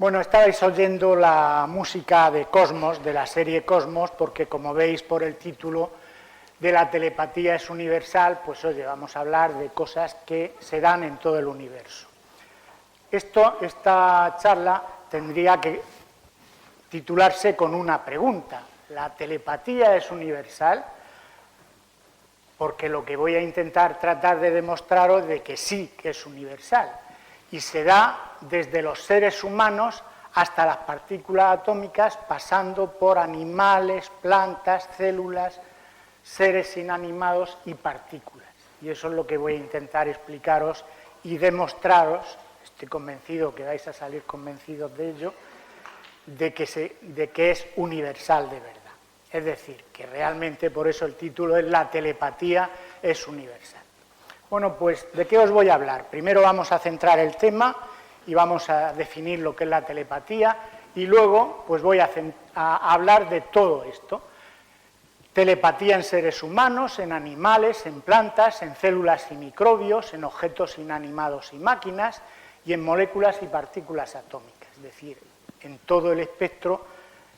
Bueno, estabais oyendo la música de Cosmos, de la serie Cosmos, porque como veis por el título de la telepatía es universal, pues oye, vamos a hablar de cosas que se dan en todo el universo. Esta charla tendría que titularse con una pregunta. ¿La telepatía es universal? Porque lo que voy a intentar tratar de demostraros de que sí, que es universal. Y se da desde los seres humanos hasta las partículas atómicas, pasando por animales, plantas, células, seres inanimados y partículas. Y eso es lo que voy a intentar explicaros y demostraros, estoy convencido que vais a salir convencidos de ello, de que es universal de verdad. Es decir, que realmente, por eso el título es La telepatía es universal. Bueno, pues, ¿de qué os voy a hablar? Primero vamos a centrar el tema y vamos a definir lo que es la telepatía y luego, pues voy a hablar de todo esto. Telepatía en seres humanos, en animales, en plantas, en células y microbios, en objetos inanimados y máquinas y en moléculas y partículas atómicas, es decir, en todo el espectro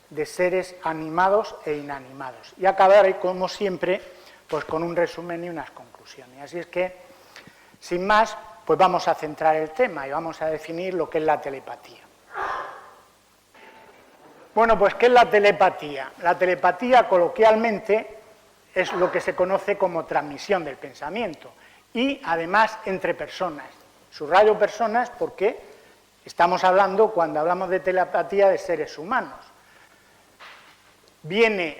de seres animados e inanimados. Y acabaré, como siempre, pues con un resumen y unas conclusiones. Así es que, sin más, pues vamos a centrar el tema y vamos a definir lo que es la telepatía. Bueno, pues ¿qué es la telepatía? La telepatía, coloquialmente, es lo que se conoce como transmisión del pensamiento y, además, entre personas. Subrayo personas porque estamos hablando, cuando hablamos de telepatía, de seres humanos.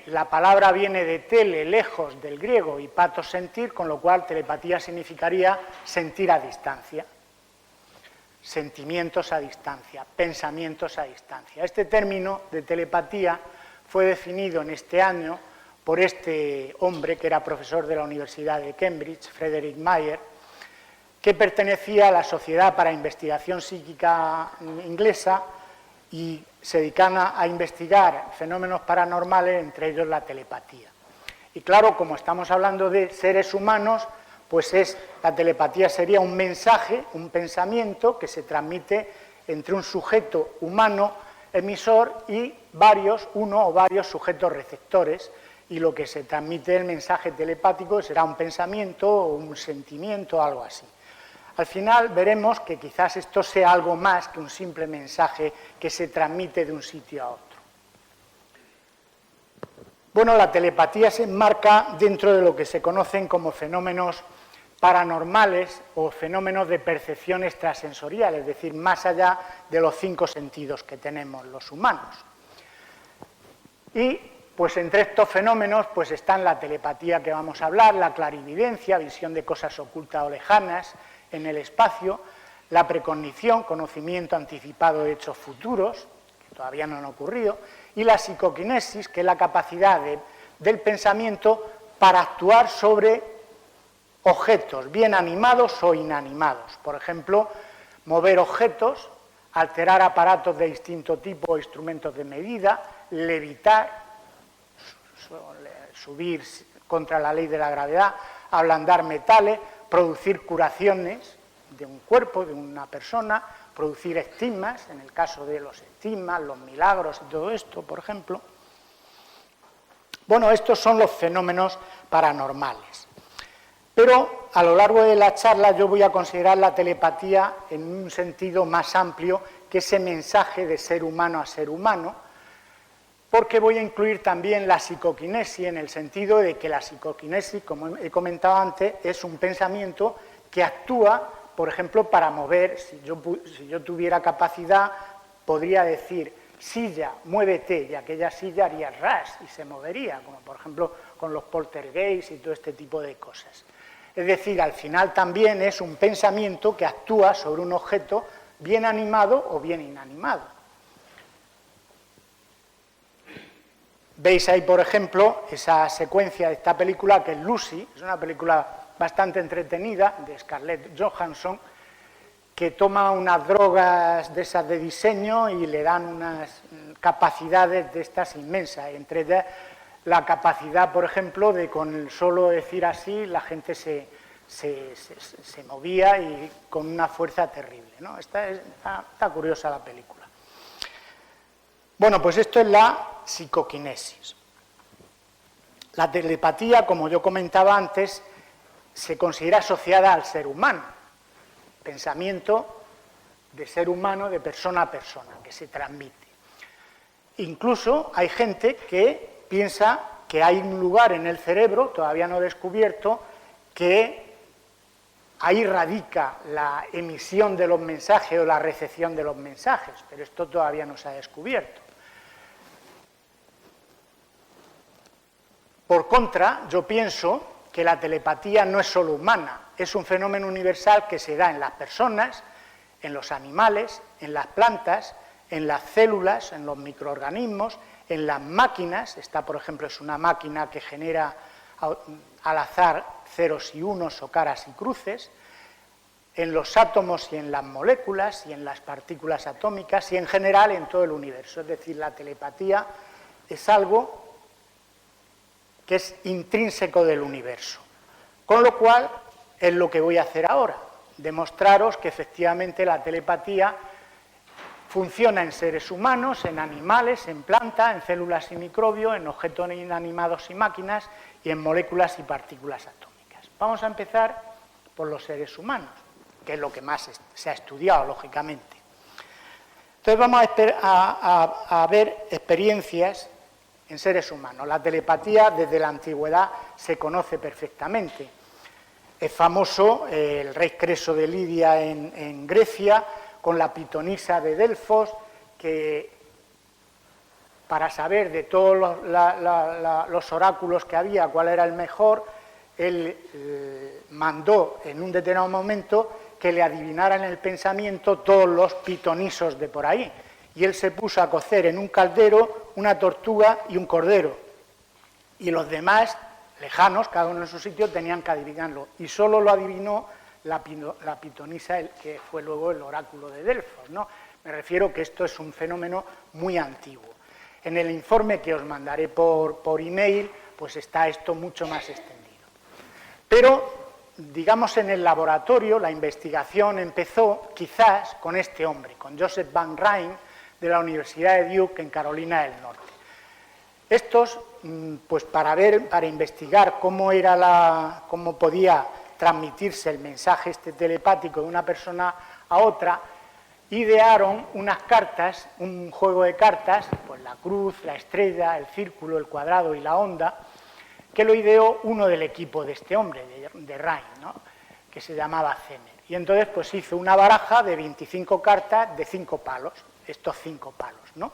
La palabra viene de tele, lejos, del griego, y patos, sentir, con lo cual telepatía significaría sentir a distancia, sentimientos a distancia, pensamientos a distancia. Este término de telepatía fue definido en este año por este hombre que era profesor de la Universidad de Cambridge, Frederick Mayer, que pertenecía a la Sociedad para Investigación Psíquica inglesa y se dedican a investigar fenómenos paranormales, entre ellos la telepatía. Y claro, como estamos hablando de seres humanos, pues la telepatía sería un mensaje, un pensamiento que se transmite entre un sujeto humano emisor y uno o varios sujetos receptores, y lo que se transmite el mensaje telepático será un pensamiento o un sentimiento, algo así. Al final veremos que quizás esto sea algo más que un simple mensaje que se transmite de un sitio a otro. Bueno, la telepatía se enmarca dentro de lo que se conocen como fenómenos paranormales o fenómenos de percepción extrasensorial, es decir, más allá de los 5 sentidos que tenemos los humanos. Y pues entre estos fenómenos pues están la telepatía que vamos a hablar, la clarividencia, visión de cosas ocultas o lejanas en el espacio, la precognición, conocimiento anticipado de hechos futuros, que todavía no han ocurrido, y la psicoquinesis, que es la capacidad del pensamiento para actuar sobre objetos, bien animados o inanimados. Por ejemplo, mover objetos, alterar aparatos de distinto tipo o instrumentos de medida, levitar, subir contra la ley de la gravedad, ablandar metales, producir curaciones de un cuerpo, de una persona, producir estigmas, en el caso de los estigmas, los milagros y todo esto, por ejemplo. Bueno, estos son los fenómenos paranormales. Pero a lo largo de la charla yo voy a considerar la telepatía en un sentido más amplio que ese mensaje de ser humano a ser humano, porque voy a incluir también la psicoquinesis en el sentido de que la psicoquinesis, como he comentado antes, es un pensamiento que actúa, por ejemplo, para mover. Si yo tuviera capacidad, podría decir, silla, muévete, y aquella silla haría ras y se movería, como por ejemplo con los poltergeists y todo este tipo de cosas. Es decir, al final también es un pensamiento que actúa sobre un objeto bien animado o bien inanimado. Veis ahí, por ejemplo, esa secuencia de esta película que es Lucy, es una película bastante entretenida de Scarlett Johansson, que toma unas drogas de esas de diseño y le dan unas capacidades de estas inmensas, entre ellas la capacidad, por ejemplo, de con el solo decir así la gente se movía y con una fuerza terrible, ¿no? Está curiosa la película. Bueno, pues esto es la psicoquinesis. La telepatía, como yo comentaba antes, se considera asociada al ser humano, pensamiento de ser humano, de persona a persona, que se transmite. Incluso hay gente que piensa que hay un lugar en el cerebro, todavía no descubierto, que ahí radica la emisión de los mensajes o la recepción de los mensajes, pero esto todavía no se ha descubierto. Por contra, yo pienso que la telepatía no es solo humana, es un fenómeno universal que se da en las personas, en los animales, en las plantas, en las células, en los microorganismos, en las máquinas. Esta, por ejemplo, es una máquina que genera al azar ceros y unos o caras y cruces, en los átomos y en las moléculas y en las partículas atómicas y en general en todo el universo. Es decir, la telepatía es algo que es intrínseco del universo. Con lo cual, es lo que voy a hacer ahora, demostraros que efectivamente la telepatía funciona en seres humanos, en animales, en plantas, en células y microbios, en objetos inanimados y máquinas y en moléculas y partículas atómicas. Vamos a empezar por los seres humanos, que es lo que más se ha estudiado, lógicamente. Entonces vamos a ver experiencias en seres humanos. La telepatía desde la antigüedad se conoce perfectamente. Es famoso el rey Creso de Lidia en Grecia, con la pitonisa de Delfos, que para saber de todos los oráculos que había cuál era el mejor, él mandó en un determinado momento que le adivinaran el pensamiento todos los pitonisos de por ahí. Y él se puso a cocer en un caldero una tortuga y un cordero. Y los demás, lejanos, cada uno en su sitio, tenían que adivinarlo. Y solo lo adivinó la pitonisa, que fue luego el oráculo de Delfos, ¿no? Me refiero que esto es un fenómeno muy antiguo. En el informe que os mandaré por email, pues está esto mucho más extendido. Pero, digamos, en el laboratorio, la investigación empezó quizás con este hombre, con Joseph Van Ryn, de la Universidad de Duke en Carolina del Norte. Estos, pues para investigar cómo podía transmitirse el mensaje telepático de una persona a otra, idearon unas cartas, un juego de cartas, pues la cruz, la estrella, el círculo, el cuadrado y la onda, que lo ideó uno del equipo de este hombre, de Ryn, ¿no? Que se llamaba Zener. Y entonces pues hizo una baraja de 25 cartas de 5 palos, estos 5 palos, ¿no?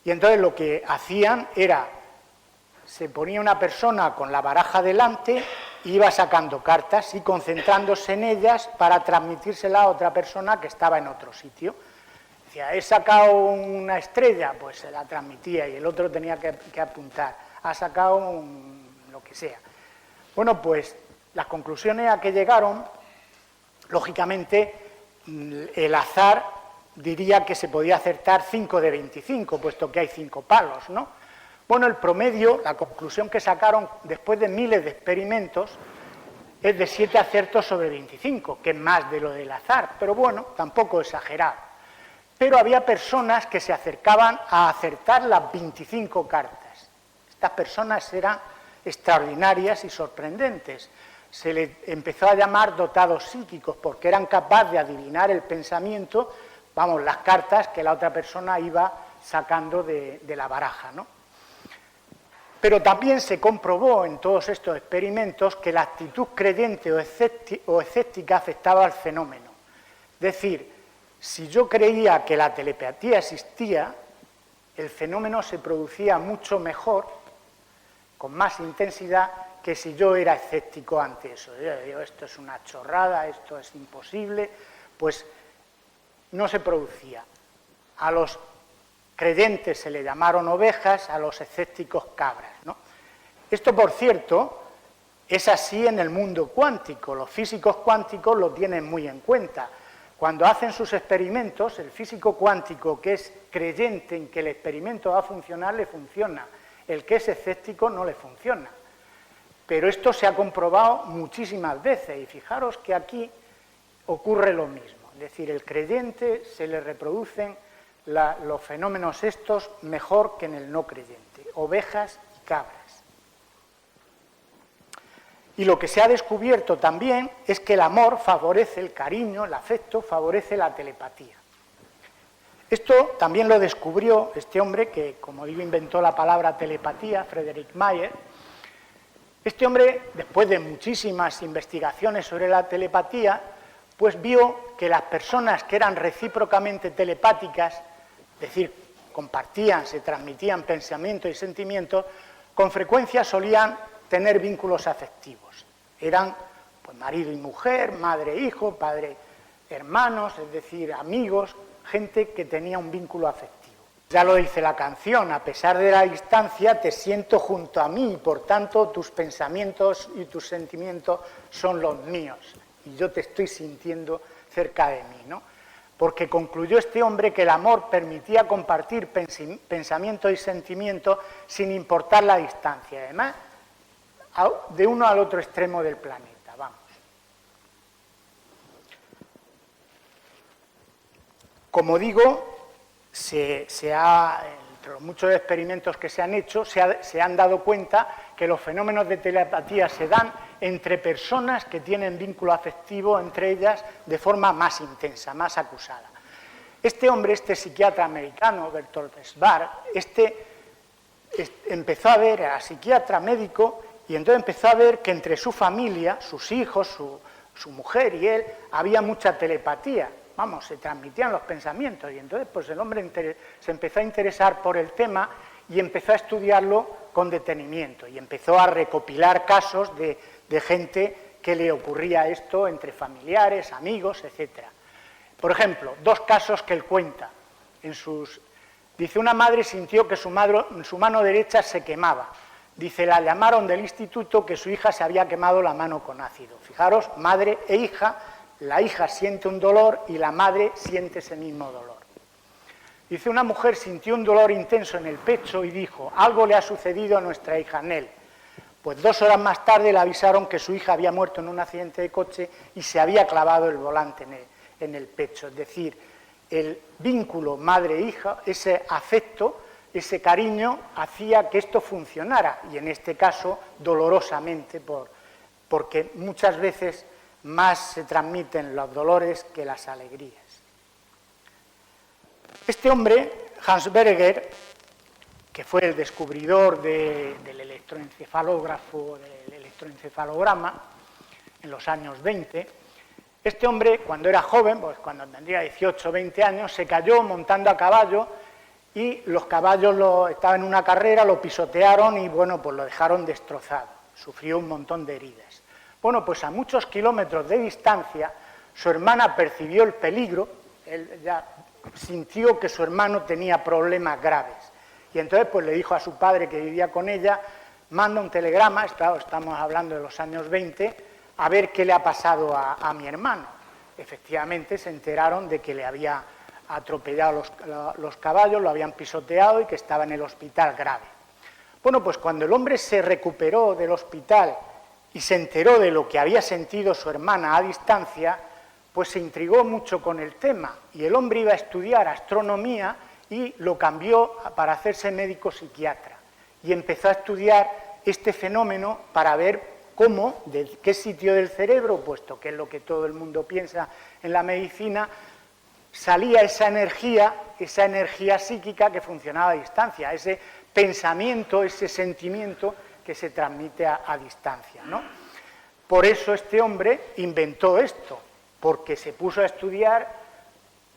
Y entonces lo que hacían era, se ponía una persona con la baraja delante, iba sacando cartas y concentrándose en ellas para transmitírsela a otra persona que estaba en otro sitio. Decía, he sacado una estrella, pues se la transmitía y el otro tenía que apuntar. Ha sacado lo que sea. Bueno, pues las conclusiones a que llegaron, lógicamente, el azar diría que se podía acertar 5 de 25, puesto que hay 5 palos, ¿no? Bueno, el promedio, la conclusión que sacaron después de miles de experimentos, es de 7 aciertos sobre 25, que es más de lo del azar, pero bueno, tampoco exagerado. Pero había personas que se acercaban a acertar las 25 cartas. Estas personas eran extraordinarias y sorprendentes. Se les empezó a llamar dotados psíquicos, porque eran capaces de adivinar el pensamiento, vamos, las cartas que la otra persona iba sacando de la baraja, ¿no? Pero también se comprobó en todos estos experimentos que la actitud creyente o escéptica afectaba al fenómeno. Es decir, si yo creía que la telepatía existía, el fenómeno se producía mucho mejor, con más intensidad, que si yo era escéptico ante eso. Yo digo, esto es una chorrada, esto es imposible, pues no se producía. A los creyentes se le llamaron ovejas, a los escépticos cabras, ¿no? Esto, por cierto, es así en el mundo cuántico. Los físicos cuánticos lo tienen muy en cuenta. Cuando hacen sus experimentos, el físico cuántico que es creyente en que el experimento va a funcionar, le funciona. El que es escéptico no le funciona. Pero esto se ha comprobado muchísimas veces y fijaros que aquí ocurre lo mismo. Es decir, el creyente se le reproducen los fenómenos estos mejor que en el no creyente, ovejas y cabras. Y lo que se ha descubierto también es que el amor favorece el cariño, el afecto, favorece la telepatía. Esto también lo descubrió este hombre que, como digo, inventó la palabra telepatía, Friedrich Mayer. Este hombre, después de muchísimas investigaciones sobre la telepatía, pues vio que las personas que eran recíprocamente telepáticas, es decir, compartían, se transmitían pensamientos y sentimientos, con frecuencia solían tener vínculos afectivos. Eran pues, marido y mujer, madre e hijo, padre, hermanos, es decir, amigos, gente que tenía un vínculo afectivo. Ya lo dice la canción, a pesar de la distancia te siento junto a mí, por tanto tus pensamientos y tus sentimientos son los míos y yo te estoy sintiendo cerca de mí, ¿no? Porque concluyó este hombre que el amor permitía compartir pensamientos y sentimientos sin importar la distancia, además, de uno al otro extremo del planeta, vamos. Como digo, entre los muchos experimentos que se han hecho, se han dado cuenta que los fenómenos de telepatía se dan entre personas que tienen vínculo afectivo entre ellas de forma más intensa, más acusada. Este hombre, este psiquiatra americano, Bertolt Svarg, empezó a ver, era psiquiatra médico, y entonces empezó a ver que entre su familia, sus hijos, su mujer y él, había mucha telepatía. Vamos, se transmitían los pensamientos y entonces pues el hombre se empezó a interesar por el tema y empezó a estudiarlo con detenimiento y empezó a recopilar casos de gente que le ocurría esto entre familiares, amigos, etc. Por ejemplo, dos casos que él cuenta. Dice, una madre sintió que su mano derecha se quemaba. Dice, la llamaron del instituto que su hija se había quemado la mano con ácido. Fijaros, madre e hija. La hija siente un dolor y la madre siente ese mismo dolor. Dice, una mujer sintió un dolor intenso en el pecho y dijo, algo le ha sucedido a nuestra hija Nel. Pues 2 horas más tarde le avisaron que su hija había muerto en un accidente de coche y se había clavado el volante en el pecho. Es decir, el vínculo madre-hija, ese afecto, ese cariño, hacía que esto funcionara. Y en este caso, dolorosamente, porque muchas veces más se transmiten los dolores que las alegrías. Este hombre, Hans Berger, que fue el descubridor del electroencefalógrafo, del electroencefalograma, en los años 20, este hombre, cuando era joven, pues cuando tendría 18 o 20 años, se cayó montando a caballo y los caballos estaban en una carrera, lo pisotearon y, bueno, pues lo dejaron destrozado. Sufrió un montón de heridas. Bueno, pues a muchos kilómetros de distancia, su hermana percibió el peligro, él ya sintió que su hermano tenía problemas graves. Y entonces pues le dijo a su padre que vivía con ella, manda un telegrama, estamos hablando de los años 20, a ver qué le ha pasado a mi hermano. Efectivamente se enteraron de que le había atropellado los caballos, lo habían pisoteado y que estaba en el hospital grave. Bueno, pues cuando el hombre se recuperó del hospital y se enteró de lo que había sentido su hermana a distancia, pues se intrigó mucho con el tema y el hombre iba a estudiar astronomía y lo cambió para hacerse médico psiquiatra y empezó a estudiar este fenómeno para ver cómo, de qué sitio del cerebro, puesto que es lo que todo el mundo piensa en la medicina, salía esa energía psíquica que funcionaba a distancia, ese pensamiento, ese sentimiento que se transmite a distancia, ¿no? Por eso este hombre inventó esto, porque se puso a estudiar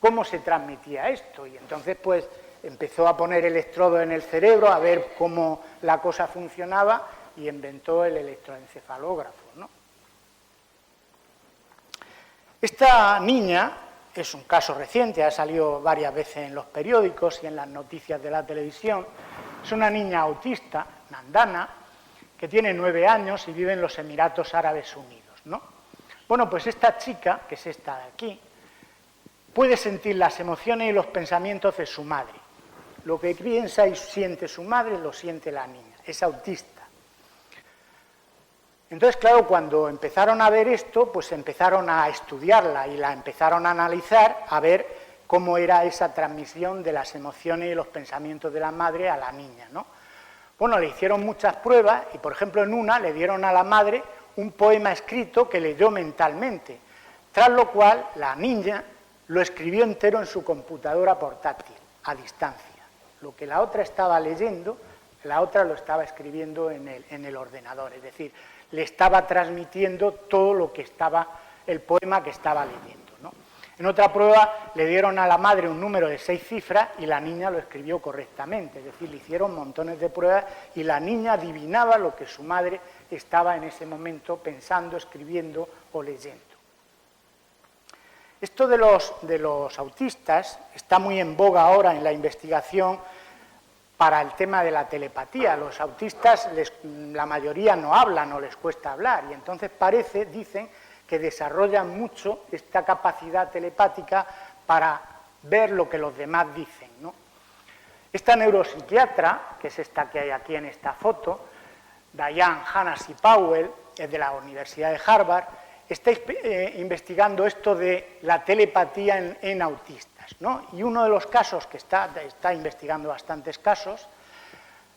cómo se transmitía esto, y entonces pues empezó a poner electrodos en el cerebro, a ver cómo la cosa funcionaba, y inventó el electroencefalógrafo, ¿no? Esta niña es un caso reciente, ha salido varias veces en los periódicos y en las noticias de la televisión. Es una niña autista, Nandana, que tiene 9 años y vive en los Emiratos Árabes Unidos, ¿no? Bueno, pues esta chica, que es esta de aquí, puede sentir las emociones y los pensamientos de su madre. Lo que piensa y siente su madre, lo siente la niña. Es autista. Entonces, claro, cuando empezaron a ver esto, pues empezaron a estudiarla y la empezaron a analizar, a ver cómo era esa transmisión de las emociones y los pensamientos de la madre a la niña, ¿no? Bueno, le hicieron muchas pruebas y, por ejemplo, en una le dieron a la madre un poema escrito que leyó mentalmente, tras lo cual la niña lo escribió entero en su computadora portátil, a distancia. Lo que la otra estaba leyendo, la otra lo estaba escribiendo en el ordenador, es decir, le estaba transmitiendo todo lo que estaba, el poema que estaba leyendo, ¿no? En otra prueba le dieron a la madre un número de 6 cifras y la niña lo escribió correctamente, es decir, le hicieron montones de pruebas y la niña adivinaba lo que su madre estaba en ese momento pensando, escribiendo o leyendo. Esto de los autistas está muy en boga ahora en la investigación para el tema de la telepatía. Los autistas, la mayoría no hablan o les cuesta hablar y entonces dicen que desarrollan mucho esta capacidad telepática para ver lo que los demás dicen, ¿no? Esta neuropsiquiatra, que es esta que hay aquí en esta foto, Diane Hannacy Powell, es de la Universidad de Harvard, está investigando esto de la telepatía en autistas, ¿no? Y uno de los casos que está investigando bastantes casos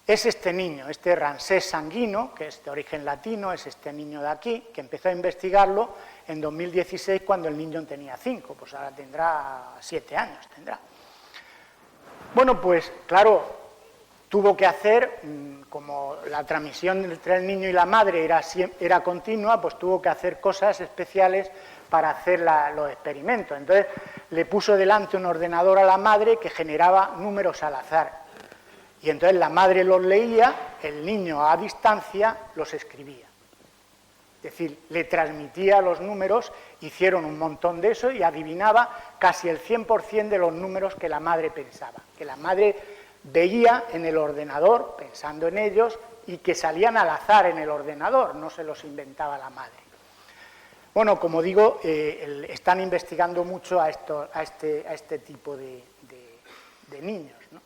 es este niño, este Ramsés Sanguino, que es de origen latino, es este niño de aquí, que empezó a investigarlo en 2016 cuando el niño tenía 5, pues ahora tendrá 7 años, tendrá. Bueno, pues claro, tuvo que hacer, como la transmisión entre el niño y la madre era continua, pues tuvo que hacer cosas especiales para hacer los experimentos. Entonces le puso delante un ordenador a la madre que generaba números al azar. Y entonces la madre los leía, el niño a distancia los escribía. Es decir, le transmitía los números, hicieron un montón de eso y adivinaba casi el 100% de los números que la madre pensaba. Que la madre veía en el ordenador, pensando en ellos, y que salían al azar en el ordenador, no se los inventaba la madre. Bueno, como digo, están investigando mucho a este tipo de niños, ¿no?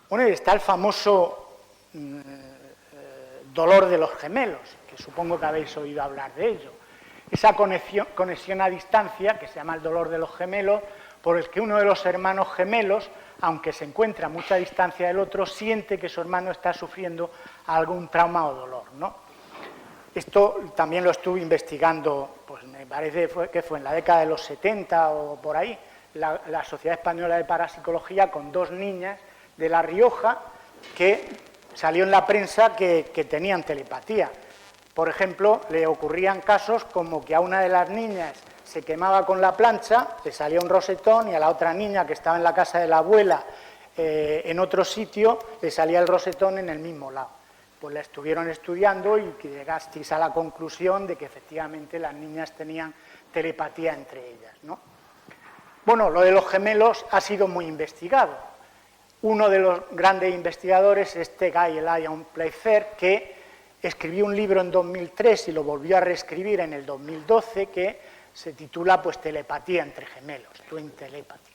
Bueno, y está el famoso dolor de los gemelos, que supongo que habéis oído hablar de ello. Esa conexión a distancia, que se llama el dolor de los gemelos, por el que uno de los hermanos gemelos, aunque se encuentra a mucha distancia del otro, siente que su hermano está sufriendo algún trauma o dolor, ¿no? Esto también lo estuve investigando, pues me parece que fue en la década de los 70 o por ahí, la Sociedad Española de Parapsicología, con 2 niñas de La Rioja que salió en la prensa que tenían telepatía. Por ejemplo, le ocurrían casos como que a una de las niñas se quemaba con la plancha, le salía un rosetón, y a la otra niña que estaba en la casa de la abuela en otro sitio, le salía el rosetón en el mismo lado. Pues la estuvieron estudiando y que llegasteis a la conclusión de que efectivamente las niñas tenían telepatía entre ellas, ¿no? Bueno, lo de los gemelos ha sido muy investigado. Uno de los grandes investigadores es Guy Lyon Playfair, que escribió un libro en 2003 y lo volvió a reescribir en el 2012, que se titula pues Telepatía entre gemelos, Twin Telepathy.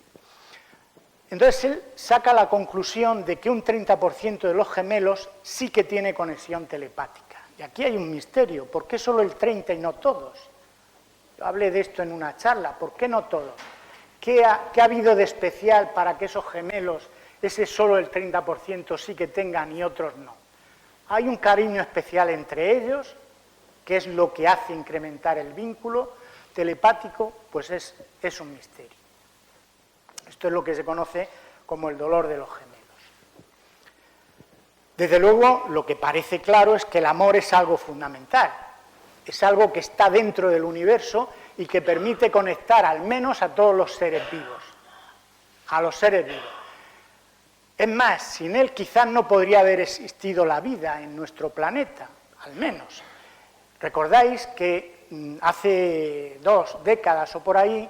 Entonces él saca la conclusión de que un 30% de los gemelos sí que tiene conexión telepática. Y aquí hay un misterio, ¿por qué solo el 30% y no todos? Yo hablé de esto en una charla, ¿por qué no todos? ¿Qué ha habido de especial para que esos gemelos, ese solo el 30% sí que tengan y otros no? Hay un cariño especial entre ellos, que es lo que hace incrementar el vínculo telepático, pues es un misterio. Esto es lo que se conoce como el dolor de los gemelos. Desde luego, lo que parece claro es que el amor es algo fundamental, es algo que está dentro del universo y que permite conectar al menos a todos los seres vivos, a los seres vivos. Es más, sin él quizás no podría haber existido la vida en nuestro planeta, al menos. Recordáis que hace 2 décadas o por ahí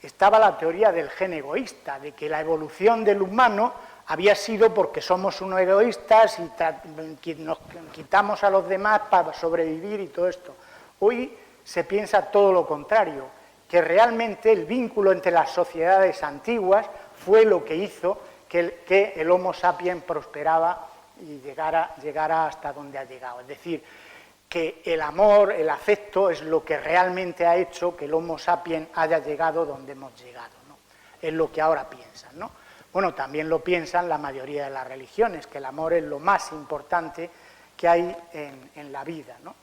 estaba la teoría del gen egoísta, de que la evolución del humano había sido porque somos unos egoístas y nos quitamos a los demás para sobrevivir y todo esto. Hoy se piensa todo lo contrario, que realmente el vínculo entre las sociedades antiguas fue lo que hizo que el Homo sapiens prosperaba y llegara hasta donde ha llegado. Es decir, que el amor, el afecto, es lo que realmente ha hecho que el Homo sapiens haya llegado donde hemos llegado, ¿no? es lo que ahora piensan, ¿no? Bueno, también lo piensan la mayoría de las religiones, que el amor es lo más importante que hay en la vida, ¿no?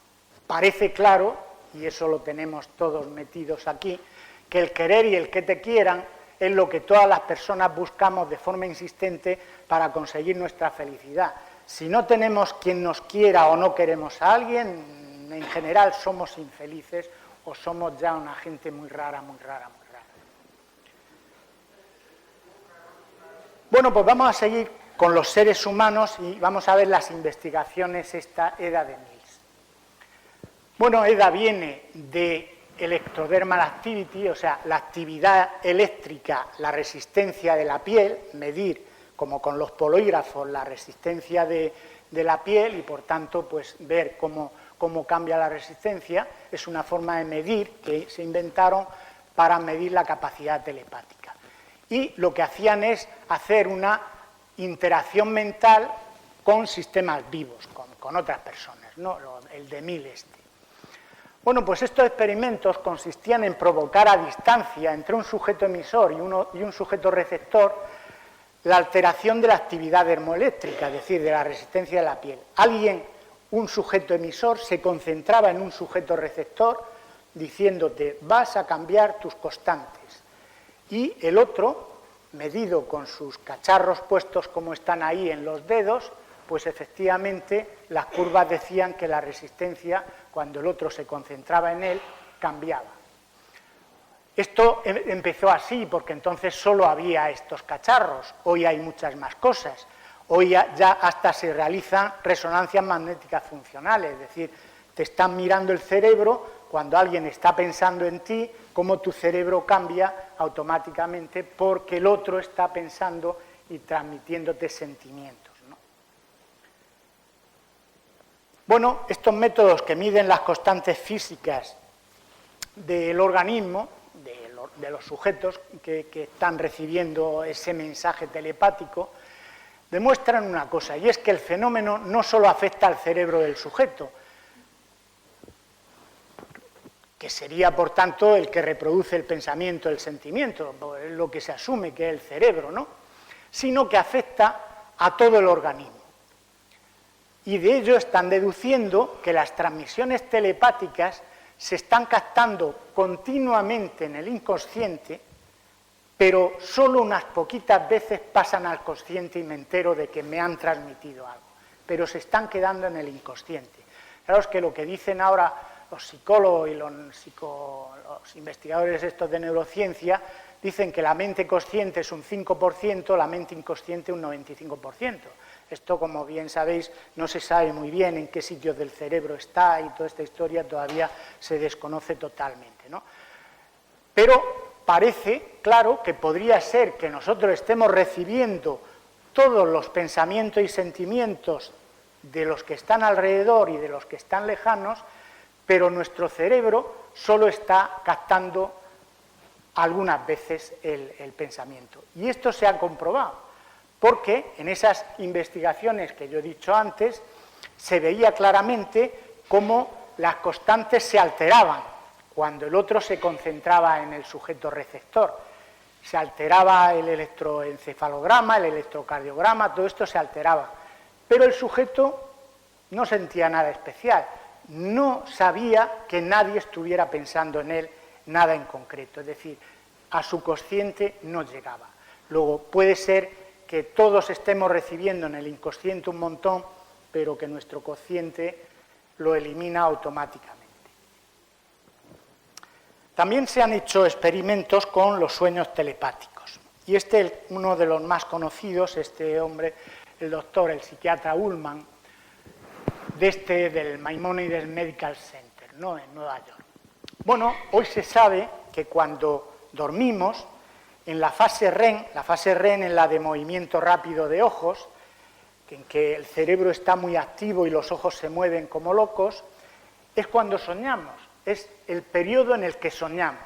Parece claro, y eso lo tenemos todos metidos aquí, que el querer y el que te quieran es lo que todas las personas buscamos de forma insistente para conseguir nuestra felicidad. Si no tenemos quien nos quiera o no queremos a alguien, en general somos infelices o somos ya una gente muy rara, muy rara, muy rara. Bueno, pues vamos a seguir con los seres humanos y vamos a ver las investigaciones esta EDA de Mills. Bueno, EDA viene de Electrodermal Activity, o sea, la actividad eléctrica, la resistencia de la piel, medir, como con los polígrafos, la resistencia de la piel y, por tanto, pues ver cómo cambia la resistencia. Es una forma de medir que se inventaron para medir la capacidad telepática. Y lo que hacían es hacer una interacción mental con sistemas vivos, con otras personas, ¿no? El de Mills este. Bueno, pues estos experimentos consistían en provocar a distancia entre un sujeto emisor y un sujeto receptor la alteración de la actividad termoeléctrica, es decir, de la resistencia de la piel. Un sujeto emisor, se concentraba en un sujeto receptor diciéndote, vas a cambiar tus constantes. Y el otro, medido con sus cacharros puestos como están ahí en los dedos, pues efectivamente las curvas decían que la resistencia, cuando el otro se concentraba en él, cambiaba. Esto empezó así porque entonces solo había estos cacharros, hoy hay muchas más cosas, hoy ya hasta se realizan resonancias magnéticas funcionales, es decir, te están mirando el cerebro, cuando alguien está pensando en ti, cómo tu cerebro cambia automáticamente porque el otro está pensando y transmitiéndote sentimientos, ¿no? Bueno, estos métodos que miden las constantes físicas del organismo, de los sujetos que están recibiendo ese mensaje telepático, demuestran una cosa, y es que el fenómeno no solo afecta al cerebro del sujeto, que sería, por tanto, el que reproduce el pensamiento, el sentimiento, es lo que se asume que es el cerebro, ¿no? Sino que afecta a todo el organismo. Y de ello están deduciendo que las transmisiones telepáticas se están captando continuamente en el inconsciente, pero solo unas poquitas veces pasan al consciente y me entero de que me han transmitido algo, pero se están quedando en el inconsciente. Claro, es que lo que dicen ahora los psicólogos y los investigadores estos de neurociencia, dicen que la mente consciente es un 5%, la mente inconsciente un 95%. Esto, como bien sabéis, no se sabe muy bien en qué sitios del cerebro está y toda esta historia todavía se desconoce totalmente, ¿no? Pero parece, claro, que podría ser que nosotros estemos recibiendo todos los pensamientos y sentimientos de los que están alrededor y de los que están lejanos, pero nuestro cerebro solo está captando algunas veces el pensamiento. Y esto se ha comprobado, porque en esas investigaciones que yo he dicho antes, se veía claramente cómo las constantes se alteraban cuando el otro se concentraba en el sujeto receptor. Se alteraba el electroencefalograma, el electrocardiograma, todo esto se alteraba. Pero el sujeto no sentía nada especial, no sabía que nadie estuviera pensando en él nada en concreto, es decir, a su consciente no llegaba. Luego, puede ser que todos estemos recibiendo en el inconsciente un montón, pero que nuestro consciente lo elimina automáticamente. También se han hecho experimentos con los sueños telepáticos. Y uno de los más conocidos, este hombre, el doctor, el psiquiatra Ullman, del Maimonides Medical Center, ¿no?, en Nueva York. Bueno, hoy se sabe que cuando dormimos, en la fase REM es la de movimiento rápido de ojos, en que el cerebro está muy activo y los ojos se mueven como locos, es cuando soñamos, es el periodo en el que soñamos.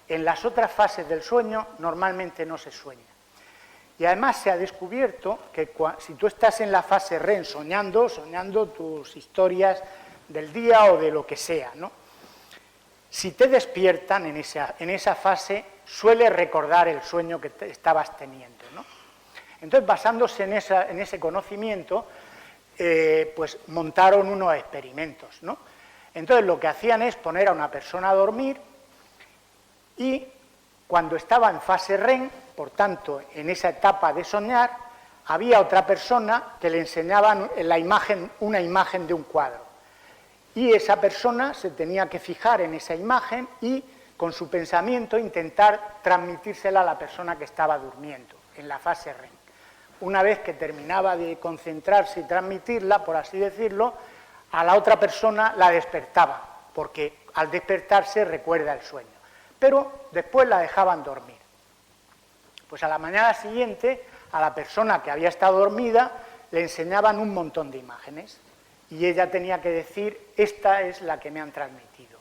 En las otras fases del sueño normalmente no se sueña. Y además se ha descubierto que si tú estás en la fase REM soñando tus historias del día o de lo que sea, ¿no?, si te despiertan en esa fase, suele recordar el sueño que estabas teniendo, ¿no? Entonces, basándose en ese conocimiento, pues montaron unos experimentos, ¿no? Entonces, lo que hacían es poner a una persona a dormir y cuando estaba en fase REM, por tanto, en esa etapa de soñar, había otra persona que le enseñaba una imagen de un cuadro. Y esa persona se tenía que fijar en esa imagen y, con su pensamiento, intentar transmitírsela a la persona que estaba durmiendo, en la fase REM. Una vez que terminaba de concentrarse y transmitirla, por así decirlo, a la otra persona la despertaba, porque al despertarse recuerda el sueño. Pero después la dejaban dormir. Pues a la mañana siguiente, a la persona que había estado dormida, le enseñaban un montón de imágenes. Y ella tenía que decir, esta es la que me han transmitido.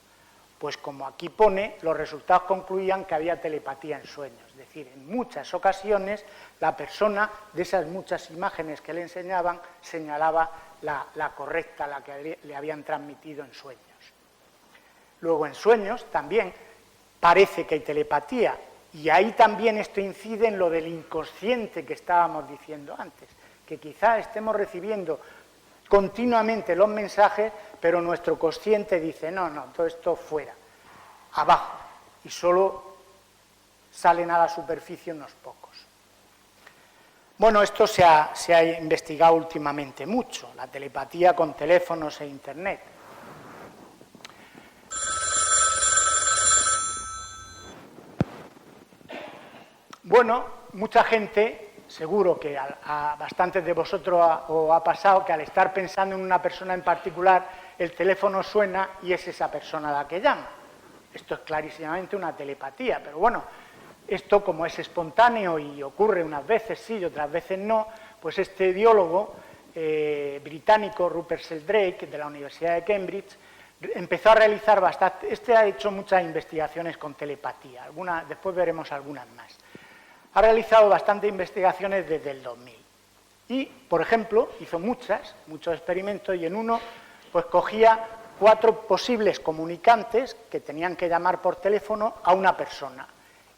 Pues como aquí pone, los resultados concluían que había telepatía en sueños. Es decir, en muchas ocasiones la persona de esas muchas imágenes que le enseñaban señalaba la correcta, la que le habían transmitido en sueños. Luego en sueños también parece que hay telepatía y ahí también esto incide en lo del inconsciente que estábamos diciendo antes, que quizá estemos recibiendo continuamente los mensajes, pero nuestro consciente dice, no, todo esto fuera, abajo, y solo salen a la superficie unos pocos. Bueno, esto se ha investigado últimamente mucho, la telepatía con teléfonos e internet. Bueno, mucha gente... Seguro que a bastantes de vosotros os ha pasado que al estar pensando en una persona en particular, el teléfono suena y es esa persona la que llama. Esto es clarísimamente una telepatía, pero bueno, esto como es espontáneo y ocurre unas veces sí y otras veces no, pues este biólogo británico, Rupert Sheldrake, de la Universidad de Cambridge, empezó a realizar bastante... ha hecho muchas investigaciones con telepatía, después veremos algunas más. Ha realizado bastantes investigaciones desde el 2000 y, por ejemplo, hizo muchos experimentos y en uno pues cogía 4 posibles comunicantes que tenían que llamar por teléfono a una persona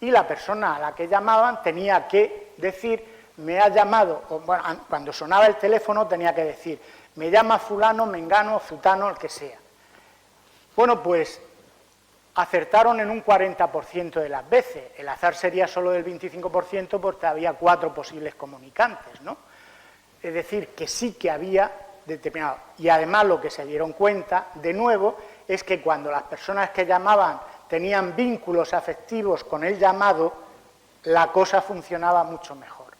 y la persona a la que llamaban tenía que decir, me ha llamado, o, bueno, cuando sonaba el teléfono tenía que decir, me llama fulano, mengano, zutano, el que sea. Bueno, pues acertaron en un 40% de las veces. El azar sería solo del 25% porque había 4 posibles comunicantes, ¿no? Es decir, que sí que había determinado. Y además lo que se dieron cuenta, de nuevo, es que cuando las personas que llamaban tenían vínculos afectivos con el llamado, la cosa funcionaba mucho mejor.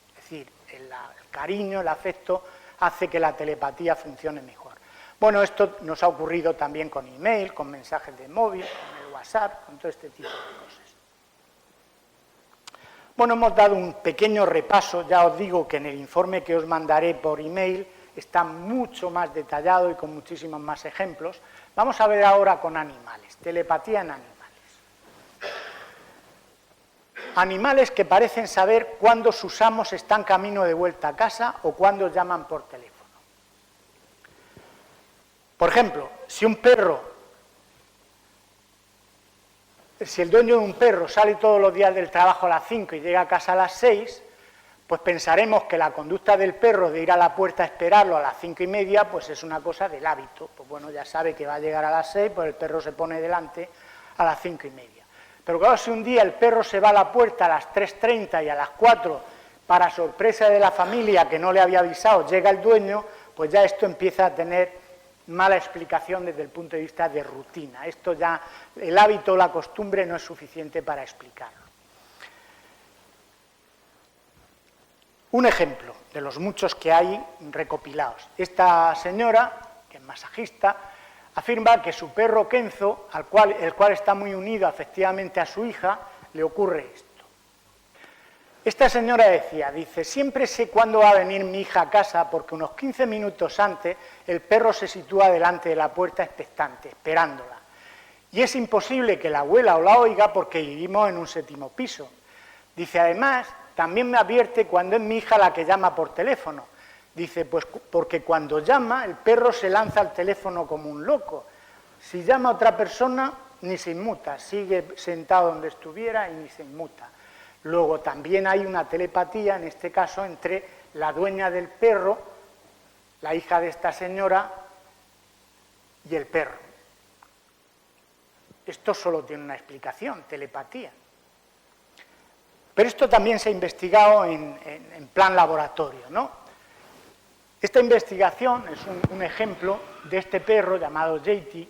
Es decir, el cariño, el afecto, hace que la telepatía funcione mejor. Bueno, esto nos ha ocurrido también con email, con mensajes de móvil, con el WhatsApp, con todo este tipo de cosas. Bueno, hemos dado un pequeño repaso, ya os digo que en el informe que os mandaré por email está mucho más detallado y con muchísimos más ejemplos. Vamos a ver ahora con animales, telepatía en animales. Animales que parecen saber cuándo sus amos están camino de vuelta a casa o cuándo llaman por teléfono. Por ejemplo, si el dueño de un perro sale todos los días del trabajo a las 5 y llega a casa a las 6, pues pensaremos que la conducta del perro de ir a la puerta a esperarlo a las 5:30, pues es una cosa del hábito. Pues bueno, ya sabe que va a llegar a las 6, pues el perro se pone delante a las 5:30. Pero claro, si un día el perro se va a la puerta a las 3:30 y a las 4, para sorpresa de la familia que no le había avisado, llega el dueño, pues ya esto empieza a tener mala explicación desde el punto de vista de rutina. Esto ya, el hábito o la costumbre no es suficiente para explicarlo. Un ejemplo de los muchos que hay recopilados. Esta señora, que es masajista, afirma que su perro Kenzo, el cual está muy unido afectivamente a su hija, le ocurre esto. Esta señora dice, siempre sé cuándo va a venir mi hija a casa porque unos 15 minutos antes el perro se sitúa delante de la puerta expectante, esperándola. Y es imposible que la abuela o la oiga porque vivimos en un 7º piso. Dice, además, también me advierte cuando es mi hija la que llama por teléfono. Dice, pues porque cuando llama el perro se lanza al teléfono como un loco. Si llama a otra persona ni se inmuta, sigue sentado donde estuviera y ni se inmuta. Luego también hay una telepatía, en este caso, entre la dueña del perro, la hija de esta señora, y el perro. Esto solo tiene una explicación, telepatía. Pero esto también se ha investigado en plan laboratorio, ¿no? Esta investigación es un ejemplo de este perro llamado JT,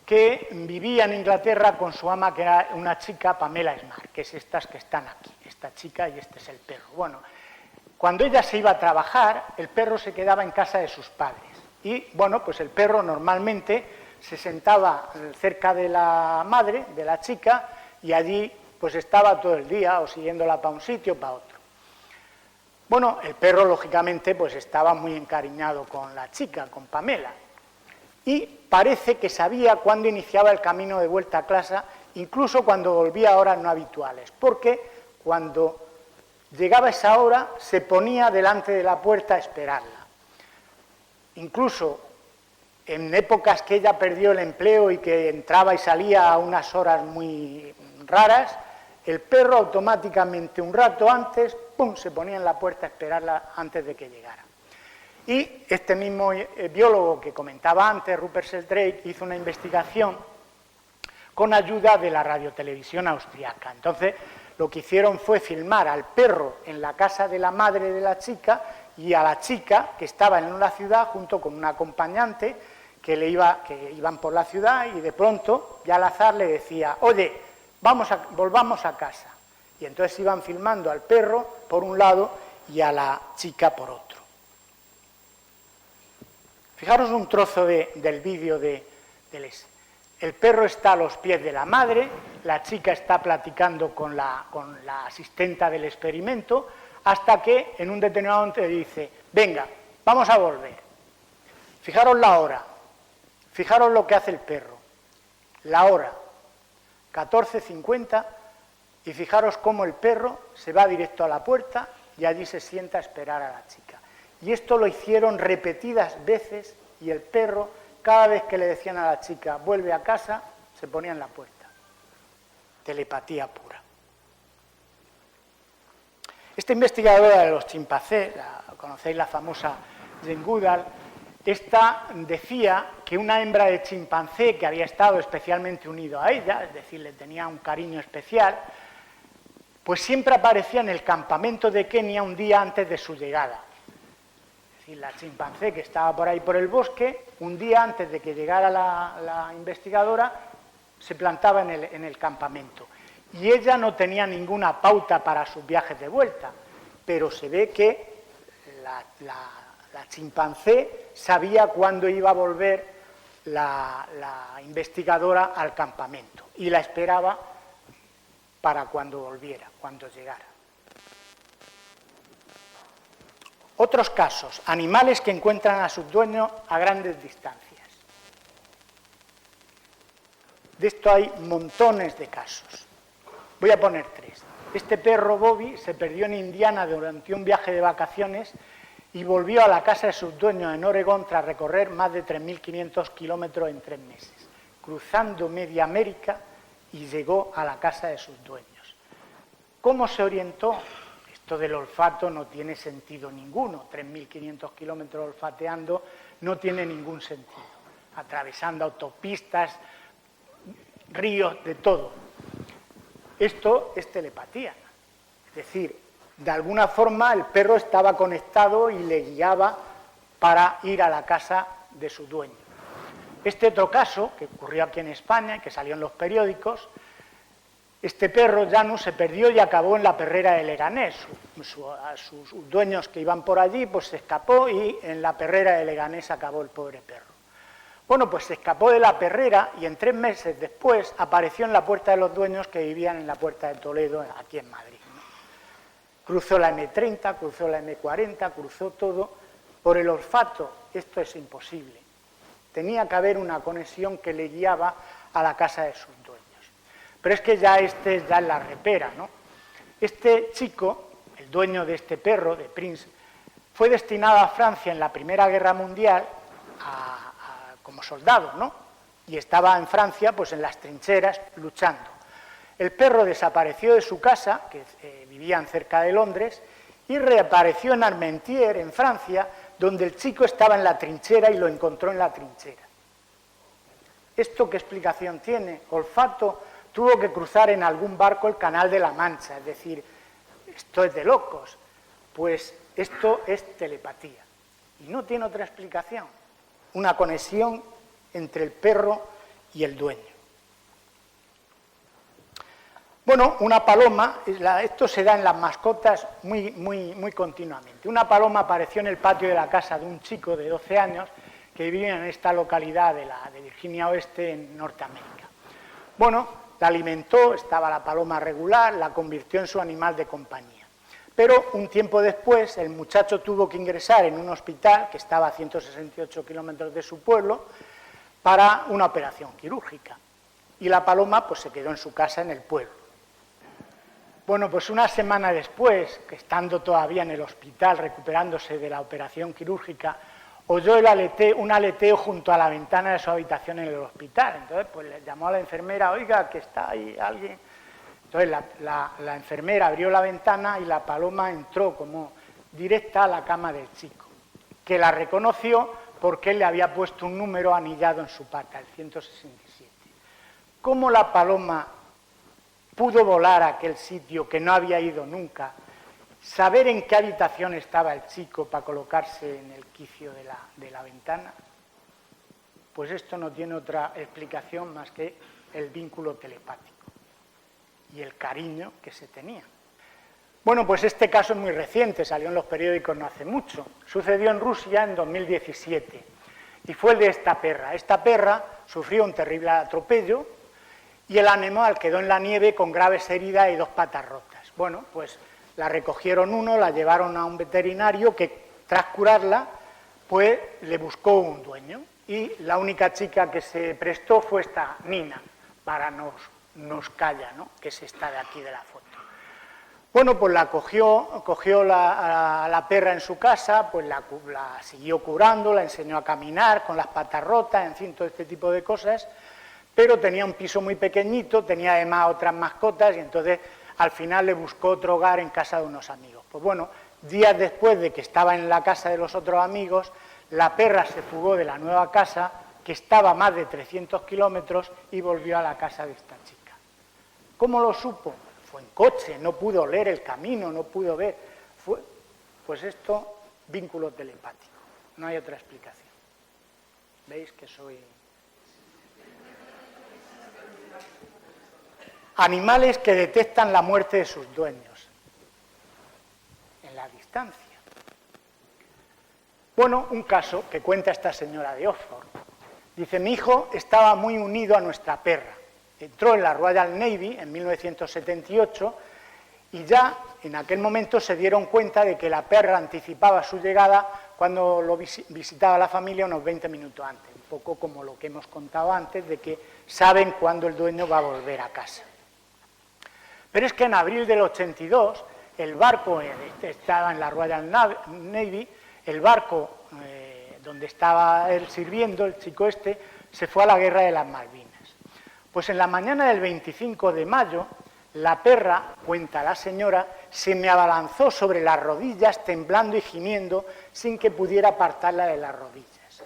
que vivía en Inglaterra con su ama, que era una chica, Pamela Smart, que es estas que están aquí, esta chica y este es el perro. Bueno, cuando ella se iba a trabajar, el perro se quedaba en casa de sus padres. Y, bueno, pues el perro normalmente se sentaba cerca de la madre, de la chica, y allí pues estaba todo el día, o siguiéndola para un sitio o para otro. Bueno, el perro, lógicamente, pues estaba muy encariñado con la chica, con Pamela. Y parece que sabía cuándo iniciaba el camino de vuelta a casa, incluso cuando volvía a horas no habituales, porque cuando llegaba esa hora se ponía delante de la puerta a esperarla. Incluso en épocas que ella perdió el empleo y que entraba y salía a unas horas muy raras, el perro automáticamente un rato antes, ¡pum!, se ponía en la puerta a esperarla antes de que llegara. Y este mismo biólogo que comentaba antes, Rupert Sheldrake, hizo una investigación con ayuda de la radiotelevisión austriaca. Entonces, lo que hicieron fue filmar al perro en la casa de la madre de la chica y a la chica que estaba en una ciudad junto con un acompañante que iban por la ciudad y de pronto, ya al azar, le decía: oye, volvamos a casa. Y entonces iban filmando al perro por un lado y a la chica por otro. Fijaros un trozo del vídeo del ese. El perro está a los pies de la madre, la chica está platicando con la asistenta del experimento, hasta que en un determinado momento dice: venga, vamos a volver. Fijaros la hora, fijaros lo que hace el perro. La hora, 14:50, y fijaros cómo el perro se va directo a la puerta y allí se sienta a esperar a la chica. Y esto lo hicieron repetidas veces y el perro, cada vez que le decían a la chica vuelve a casa, se ponía en la puerta. Telepatía pura. Esta investigadora de los chimpancés, conocéis la famosa Jane Goodall, esta decía que una hembra de chimpancé que había estado especialmente unido a ella, es decir, le tenía un cariño especial, pues siempre aparecía en el campamento de Kenia un día antes de su llegada. Es decir, la chimpancé que estaba por ahí por el bosque, un día antes de que llegara la investigadora, se plantaba en el campamento. Y ella no tenía ninguna pauta para sus viajes de vuelta, pero se ve que la chimpancé sabía cuándo iba a volver la investigadora al campamento y la esperaba para cuando volviera, cuando llegara. Otros casos, animales que encuentran a sus dueños a grandes distancias. De esto hay montones de casos. Voy a poner 3. Este perro Bobby se perdió en Indiana durante un viaje de vacaciones y volvió a la casa de sus dueños en Oregón tras recorrer más de 3.500 kilómetros en 3 meses, cruzando media América y llegó a la casa de sus dueños. ¿Cómo se orientó? Esto del olfato no tiene sentido ninguno. 3.500 kilómetros olfateando no tiene ningún sentido. Atravesando autopistas, ríos, de todo. Esto es telepatía. Es decir, de alguna forma el perro estaba conectado y le guiaba para ir a la casa de su dueño. Este otro caso, que ocurrió aquí en España y que salió en los periódicos, este perro Janus se perdió y acabó en la perrera de Leganés. A sus dueños que iban por allí, pues se escapó y en la perrera de Leganés acabó el pobre perro. Bueno, pues se escapó de la perrera y en 3 meses después apareció en la puerta de los dueños que vivían en la puerta de Toledo, aquí en Madrid, ¿no? Cruzó la M30, cruzó la M40, cruzó todo. Por el olfato, esto es imposible. Tenía que haber una conexión que le guiaba a la casa de sus dueños. Pero es que ya es la repera, ¿no? Este chico, el dueño de este perro, de Prince, fue destinado a Francia en la Primera Guerra Mundial como soldado, ¿no? y estaba en Francia, pues en las trincheras, luchando. El perro desapareció de su casa, que vivían cerca de Londres, y reapareció en Armentières, en Francia, donde el chico estaba en la trinchera y lo encontró en la trinchera. ¿Esto qué explicación tiene? Olfato tuvo que cruzar en algún barco el Canal de la Mancha, es decir, esto es de locos. Pues esto es telepatía y no tiene otra explicación. Una conexión entre el perro y el dueño. Bueno, una paloma, esto se da en las mascotas muy continuamente. Una paloma apareció en el patio de la casa de un chico de 12 años que vivía en esta localidad de Virginia Oeste, en Norteamérica. Bueno, la alimentó, estaba la paloma regular, la convirtió en su animal de compañía. Pero un tiempo después el muchacho tuvo que ingresar en un hospital que estaba a 168 kilómetros de su pueblo para una operación quirúrgica. Y la paloma pues se quedó en su casa en el pueblo. Bueno, pues una semana después, que estando todavía en el hospital recuperándose de la operación quirúrgica, oyó un aleteo junto a la ventana de su habitación en el hospital. Entonces, pues le llamó a la enfermera, oiga, que está ahí alguien. Entonces la enfermera abrió la ventana y la paloma entró como directa a la cama del chico, que la reconoció porque él le había puesto un número anillado en su pata, el 167. ¿Cómo la paloma pudo volar a aquel sitio que no había ido nunca, saber en qué habitación estaba el chico para colocarse en el quicio de la ventana? Pues esto no tiene otra explicación más que el vínculo telepático y el cariño que se tenía. Bueno, pues este caso es muy reciente, salió en los periódicos no hace mucho. Sucedió en Rusia en 2017 y fue el de esta perra. Esta perra sufrió un terrible atropello y el animal quedó en la nieve con graves heridas y 2 patas rotas. Bueno, pues la recogieron la llevaron a un veterinario que, tras curarla, pues le buscó un dueño. Y la única chica que se prestó fue esta Nina, para nos calla, ¿no?, que es esta de aquí de la foto. Bueno, pues la cogió a la perra en su casa, pues la siguió curando, la enseñó a caminar con las patas rotas, en fin, todo este tipo de cosas. Pero tenía un piso muy pequeñito, tenía además otras mascotas y entonces al final le buscó otro hogar en casa de unos amigos. Pues bueno, días después de que estaba en la casa de los otros amigos, la perra se fugó de la nueva casa, que estaba a más de 300 kilómetros, y volvió a la casa de esta chica. ¿Cómo lo supo? Fue en coche, no pudo oler el camino, no pudo ver. Pues esto, vínculo telepático, no hay otra explicación. ¿Veis que soy...? Animales que detectan la muerte de sus dueños en la distancia. Bueno, un caso que cuenta esta señora de Oxford. Dice, mi hijo estaba muy unido a nuestra perra. Entró en la Royal Navy en 1978 y ya en aquel momento se dieron cuenta de que la perra anticipaba su llegada cuando lo visitaba la familia unos 20 minutos antes. Un poco como lo que hemos contado antes, de que saben cuándo el dueño va a volver a casa. Pero es que en abril del 82, el barco, estaba en la Royal Navy, el barco donde estaba él sirviendo, el chico este, se fue a la guerra de las Malvinas. Pues en la mañana del 25 de mayo, la perra, cuenta la señora, se me abalanzó sobre las rodillas, temblando y gimiendo, sin que pudiera apartarla de las rodillas.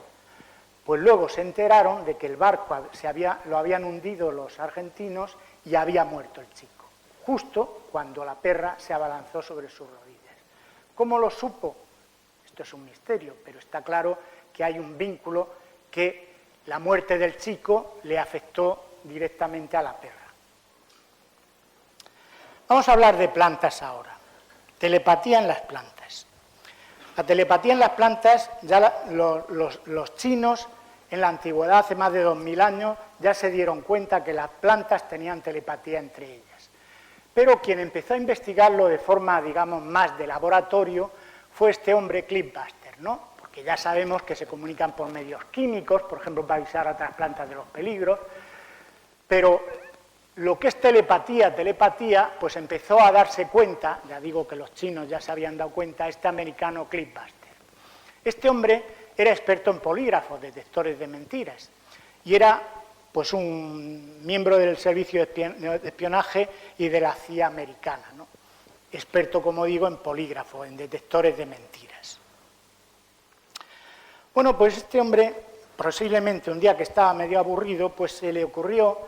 Pues luego se enteraron de que el barco lo habían hundido los argentinos y había muerto el chico, justo cuando la perra se abalanzó sobre sus rodillas. ¿Cómo lo supo? Esto es un misterio, pero está claro que hay un vínculo, que la muerte del chico le afectó directamente a la perra. Vamos a hablar de plantas ahora. Telepatía en las plantas. La telepatía en las plantas, ya los chinos en la antigüedad, hace más de 2000 años, ya se dieron cuenta que las plantas tenían telepatía entre ellas. Pero quien empezó a investigarlo de forma, digamos, más de laboratorio fue este hombre, Cliff Buster, ¿no? Porque ya sabemos que se comunican por medios químicos, por ejemplo, para avisar a otras plantas de los peligros, pero lo que es telepatía, pues empezó a darse cuenta, ya digo que los chinos ya se habían dado cuenta, este americano Cliff Buster. Este hombre era experto en polígrafos, detectores de mentiras, y era pues un miembro del servicio de espionaje y de la CIA americana, ¿no? Experto, como digo, en polígrafo, en detectores de mentiras. Bueno, pues este hombre, posiblemente un día que estaba medio aburrido, pues se le ocurrió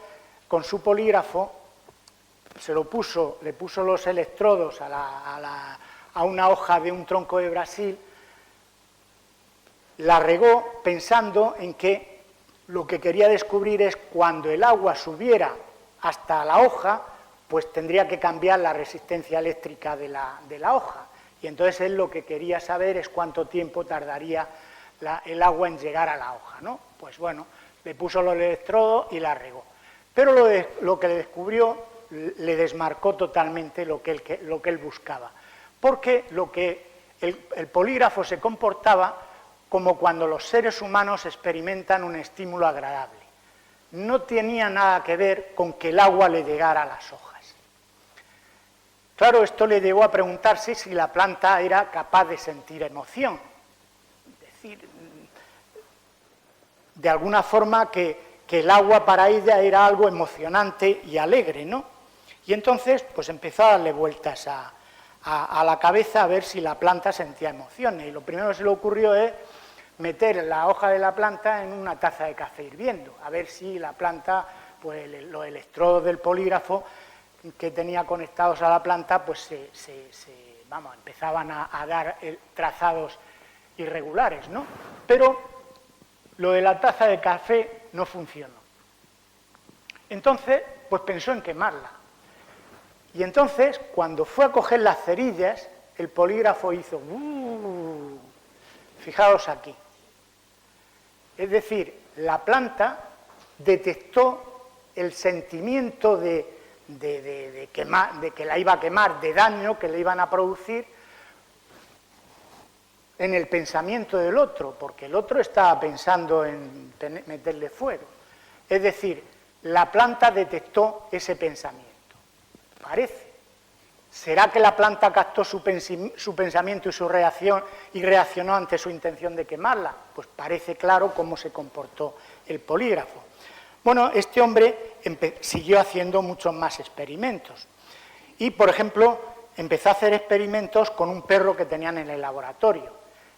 con su polígrafo, le puso los electrodos a una hoja de un tronco de Brasil, la regó pensando en que lo que quería descubrir es cuando el agua subiera hasta la hoja, pues tendría que cambiar la resistencia eléctrica de la hoja. Y entonces él lo que quería saber es cuánto tiempo tardaría el agua en llegar a la hoja, ¿no? Pues bueno, le puso los electrodos y la regó. Pero lo que le descubrió le desmarcó totalmente lo que él buscaba. Porque el polígrafo se comportaba como cuando los seres humanos experimentan un estímulo agradable. No tenía nada que ver con que el agua le llegara a las hojas. Claro, esto le llevó a preguntarse si la planta era capaz de sentir emoción. Es decir, de alguna forma que el agua para ella era algo emocionante y alegre, ¿no? Y entonces, pues empezó a darle vueltas a la cabeza a ver si la planta sentía emociones. Y lo primero que se le ocurrió es meter la hoja de la planta en una taza de café hirviendo, a ver si la planta, pues los electrodos del polígrafo que tenía conectados a la planta, pues empezaban a dar trazados irregulares, ¿no? Pero lo de la taza de café no funcionó. Entonces, pues pensó en quemarla. Y entonces, cuando fue a coger las cerillas, el polígrafo hizo... Fijaos aquí. Es decir, la planta detectó el sentimiento de que la iba a quemar, de daño que le iban a producir en el pensamiento del otro, porque el otro estaba pensando en meterle fuego. Es decir, la planta detectó ese pensamiento. Parece. ¿Será que la planta captó su pensamiento y su reacción y reaccionó ante su intención de quemarla? Pues parece claro cómo se comportó el polígrafo. Bueno, este hombre siguió haciendo muchos más experimentos. Y, por ejemplo, empezó a hacer experimentos con un perro que tenían en el laboratorio.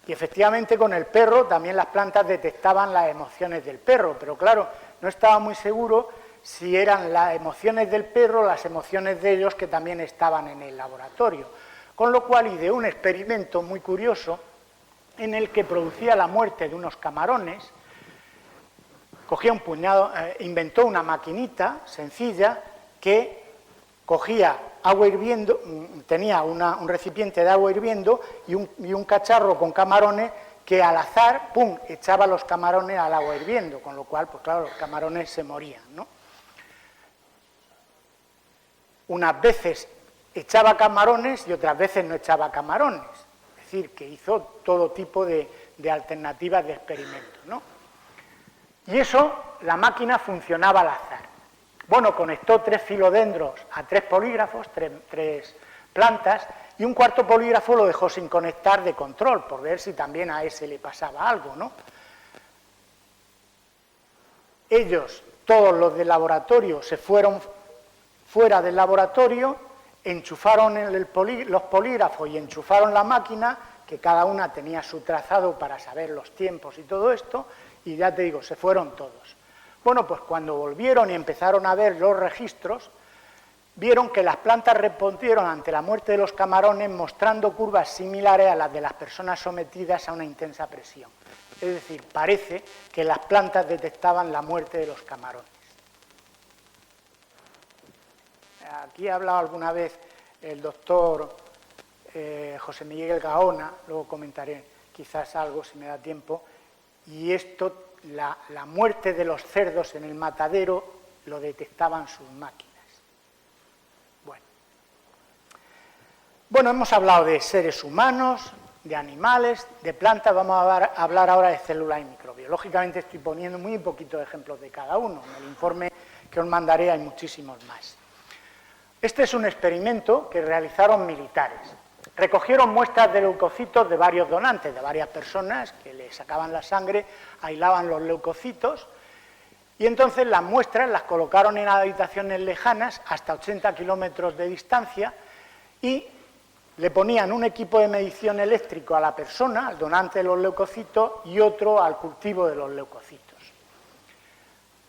Y efectivamente con el perro también las plantas detectaban las emociones del perro, pero claro, no estaba muy seguro si eran las emociones del perro o las emociones de ellos que también estaban en el laboratorio. Con lo cual ideó un experimento muy curioso en el que producía la muerte de unos camarones, cogía un puñado, inventó una maquinita sencilla que cogía agua hirviendo, tenía un recipiente de agua hirviendo y un cacharro con camarones que al azar, ¡pum!, echaba los camarones al agua hirviendo, con lo cual, pues claro, los camarones se morían, ¿no? Unas veces echaba camarones y otras veces no echaba camarones. Es decir, que hizo todo tipo de alternativas de experimentos, ¿no? Y eso, la máquina funcionaba al azar. Bueno, conectó 3 filodendros a 3 polígrafos, 3 plantas, y un cuarto polígrafo lo dejó sin conectar de control, por ver si también a ese le pasaba algo, ¿no? Ellos, todos los del laboratorio, se fueron fuera del laboratorio, enchufaron los polígrafos y enchufaron la máquina, que cada una tenía su trazado para saber los tiempos y todo esto, y ya te digo, se fueron todos. Bueno, pues cuando volvieron y empezaron a ver los registros, vieron que las plantas respondieron ante la muerte de los camarones mostrando curvas similares a las de las personas sometidas a una intensa presión. Es decir, parece que las plantas detectaban la muerte de los camarones. Aquí ha hablado alguna vez el doctor José Miguel Gaona, luego comentaré quizás algo si me da tiempo, y esto, la muerte de los cerdos en el matadero, lo detectaban sus máquinas. Bueno, hemos hablado de seres humanos, de animales, de plantas, vamos a hablar ahora de células y microbios. Lógicamente estoy poniendo muy poquitos ejemplos de cada uno, en el informe que os mandaré hay muchísimos más. Este es un experimento que realizaron militares. Recogieron muestras de leucocitos de varios donantes, de varias personas que les sacaban la sangre, aislaban los leucocitos Y entonces las muestras las colocaron en habitaciones lejanas, hasta 80 kilómetros de distancia, y le ponían un equipo de medición eléctrico a la persona, al donante de los leucocitos, y otro al cultivo de los leucocitos.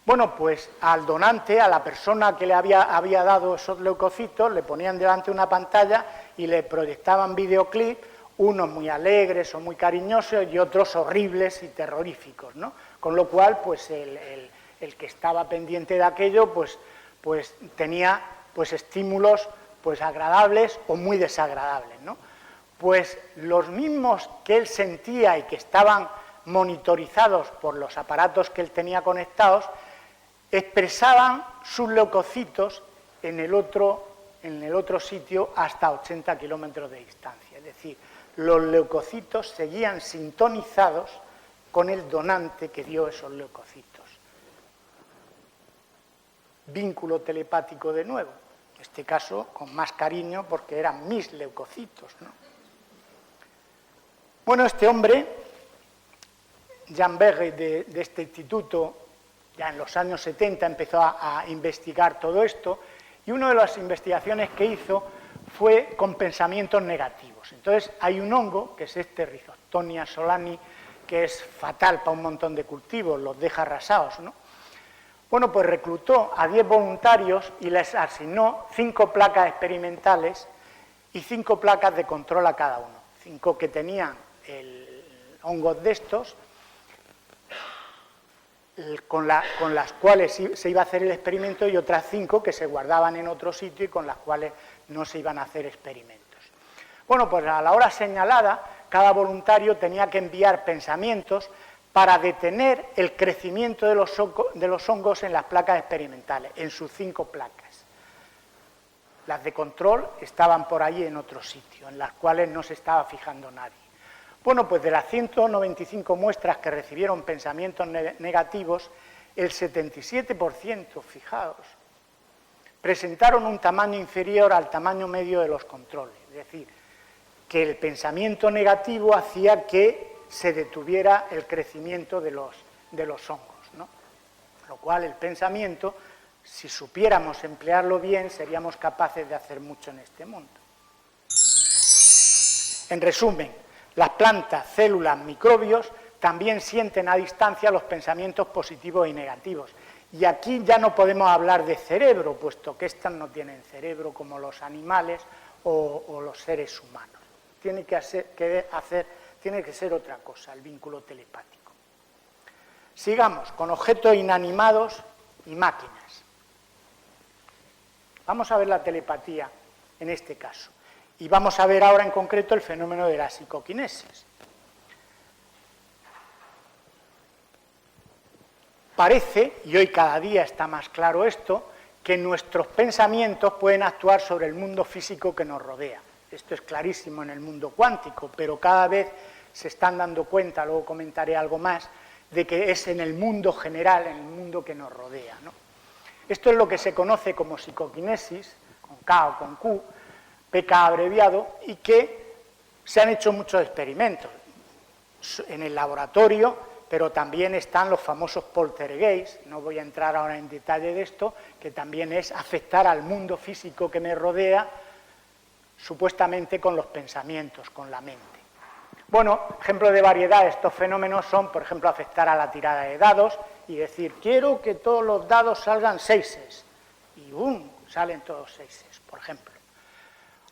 Bueno, pues al donante, a la persona que le había dado esos leucocitos, le ponían delante una pantalla y le proyectaban videoclips, unos muy alegres o muy cariñosos y otros horribles y terroríficos, ¿no? Con lo cual, pues el que estaba pendiente de aquello, pues tenía pues estímulos pues agradables o muy desagradables, ¿no? Pues los mismos que él sentía y que estaban monitorizados por los aparatos que él tenía conectados, expresaban sus leucocitos en el otro sitio hasta 80 kilómetros de distancia. Es decir, los leucocitos seguían sintonizados con el donante que dio esos leucocitos. Vínculo telepático de nuevo, en este caso con más cariño porque eran mis leucocitos, ¿no? Bueno, este hombre, Jean Berger, de este instituto, ya en los años 70 empezó a investigar todo esto, y una de las investigaciones que hizo fue con pensamientos negativos. Entonces hay un hongo, que es este Rhizoctonia solani, que es fatal para un montón de cultivos, los deja arrasados, ¿no? Bueno, pues reclutó a 10 voluntarios y les asignó 5 placas experimentales y 5 placas de control a cada uno. 5 que tenían hongos de estos, con las cuales se iba a hacer el experimento, y otras 5 que se guardaban en otro sitio y con las cuales no se iban a hacer experimentos. Bueno, pues a la hora señalada, cada voluntario tenía que enviar pensamientos para detener el crecimiento de los hongos en las placas experimentales, en sus 5 placas. Las de control estaban por allí en otro sitio, en las cuales no se estaba fijando nadie. Bueno, pues de las 195 muestras que recibieron pensamientos negativos, el 77%, fijaos, presentaron un tamaño inferior al tamaño medio de los controles. Es decir, que el pensamiento negativo hacía que se detuviera el crecimiento de los hongos, ¿no? Lo cual el pensamiento, si supiéramos emplearlo bien, seríamos capaces de hacer mucho en este mundo. En resumen, las plantas, células, microbios también sienten a distancia los pensamientos positivos y negativos. Y aquí ya no podemos hablar de cerebro, puesto que estas no tienen cerebro como los animales o los seres humanos. Tiene que ser otra cosa, el vínculo telepático. Sigamos con objetos inanimados y máquinas. Vamos a ver la telepatía en este caso. Y vamos a ver ahora en concreto el fenómeno de la psicoquinesis. Parece, y hoy cada día está más claro esto, que nuestros pensamientos pueden actuar sobre el mundo físico que nos rodea. Esto es clarísimo en el mundo cuántico, pero cada vez se están dando cuenta, luego comentaré algo más, de que es en el mundo general, en el mundo que nos rodea, ¿no? Esto es lo que se conoce como psicoquinesis, con K o con Q, PK abreviado, y que se han hecho muchos experimentos en el laboratorio, pero también están los famosos poltergeist, no voy a entrar ahora en detalle de esto, que también es afectar al mundo físico que me rodea, supuestamente con los pensamientos, con la mente. Bueno, ejemplos de variedad de estos fenómenos son, por ejemplo, afectar a la tirada de dados y decir, quiero que todos los dados salgan 6, y ¡bum!, salen todos 6, por ejemplo.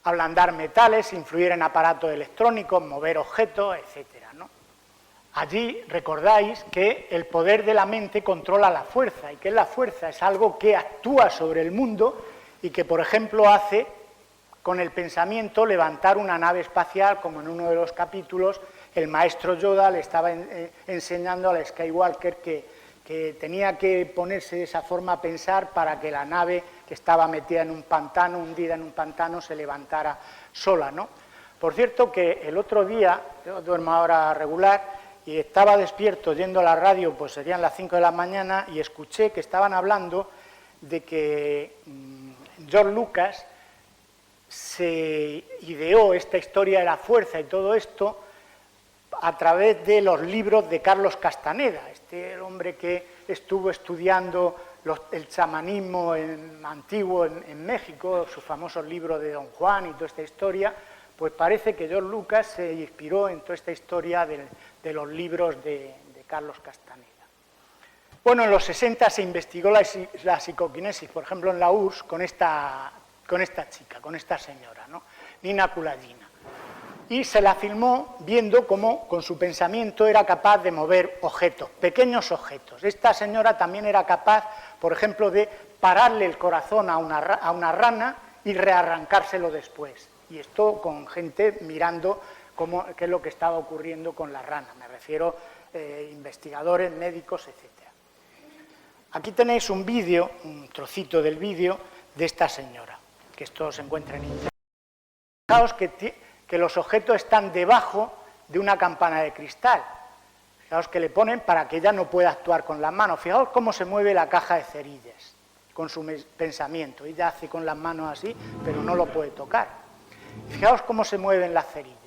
Ablandar metales, influir en aparatos electrónicos, mover objetos, etcétera, ¿no? Allí recordáis que el poder de la mente controla la fuerza, y que la fuerza es algo que actúa sobre el mundo y que, por ejemplo, hace con el pensamiento levantar una nave espacial, como en uno de los capítulos el maestro Yoda le estaba enseñando al Skywalker que tenía que ponerse de esa forma a pensar para que la nave que estaba metida en un pantano, hundida en un pantano, se levantara sola, ¿no? Por cierto que el otro día, yo duermo ahora regular, y estaba despierto yendo a la radio, pues serían las 5 de la mañana, y escuché que estaban hablando de que George Lucas se ideó esta historia de la fuerza y todo esto a través de los libros de Carlos Castaneda, el hombre que estuvo estudiando el chamanismo antiguo en México, sus famosos libros de Don Juan y toda esta historia. Pues parece que George Lucas se inspiró en toda esta historia de los libros de Carlos Castaneda. Bueno, en los 60 se investigó la psicoquinesis, por ejemplo, en la URSS, con esta chica, con esta señora, ¿no? Nina Kulagina. Y se la filmó viendo cómo con su pensamiento era capaz de mover objetos, pequeños objetos. Esta señora también era capaz, por ejemplo, de pararle el corazón a una rana y rearrancárselo después. Y esto con gente mirando qué es lo que estaba ocurriendo con la rana. Me refiero a investigadores, médicos, etc. Aquí tenéis un vídeo, un trocito del vídeo de esta señora, que esto se encuentra en internet. Fijaos que los objetos están debajo de una campana de cristal. Fijaos que le ponen para que ella no pueda actuar con las manos. Fijaos cómo se mueve la caja de cerillas con su pensamiento. Ella hace con las manos así, pero no lo puede tocar. Fijaos cómo se mueven las cerillas.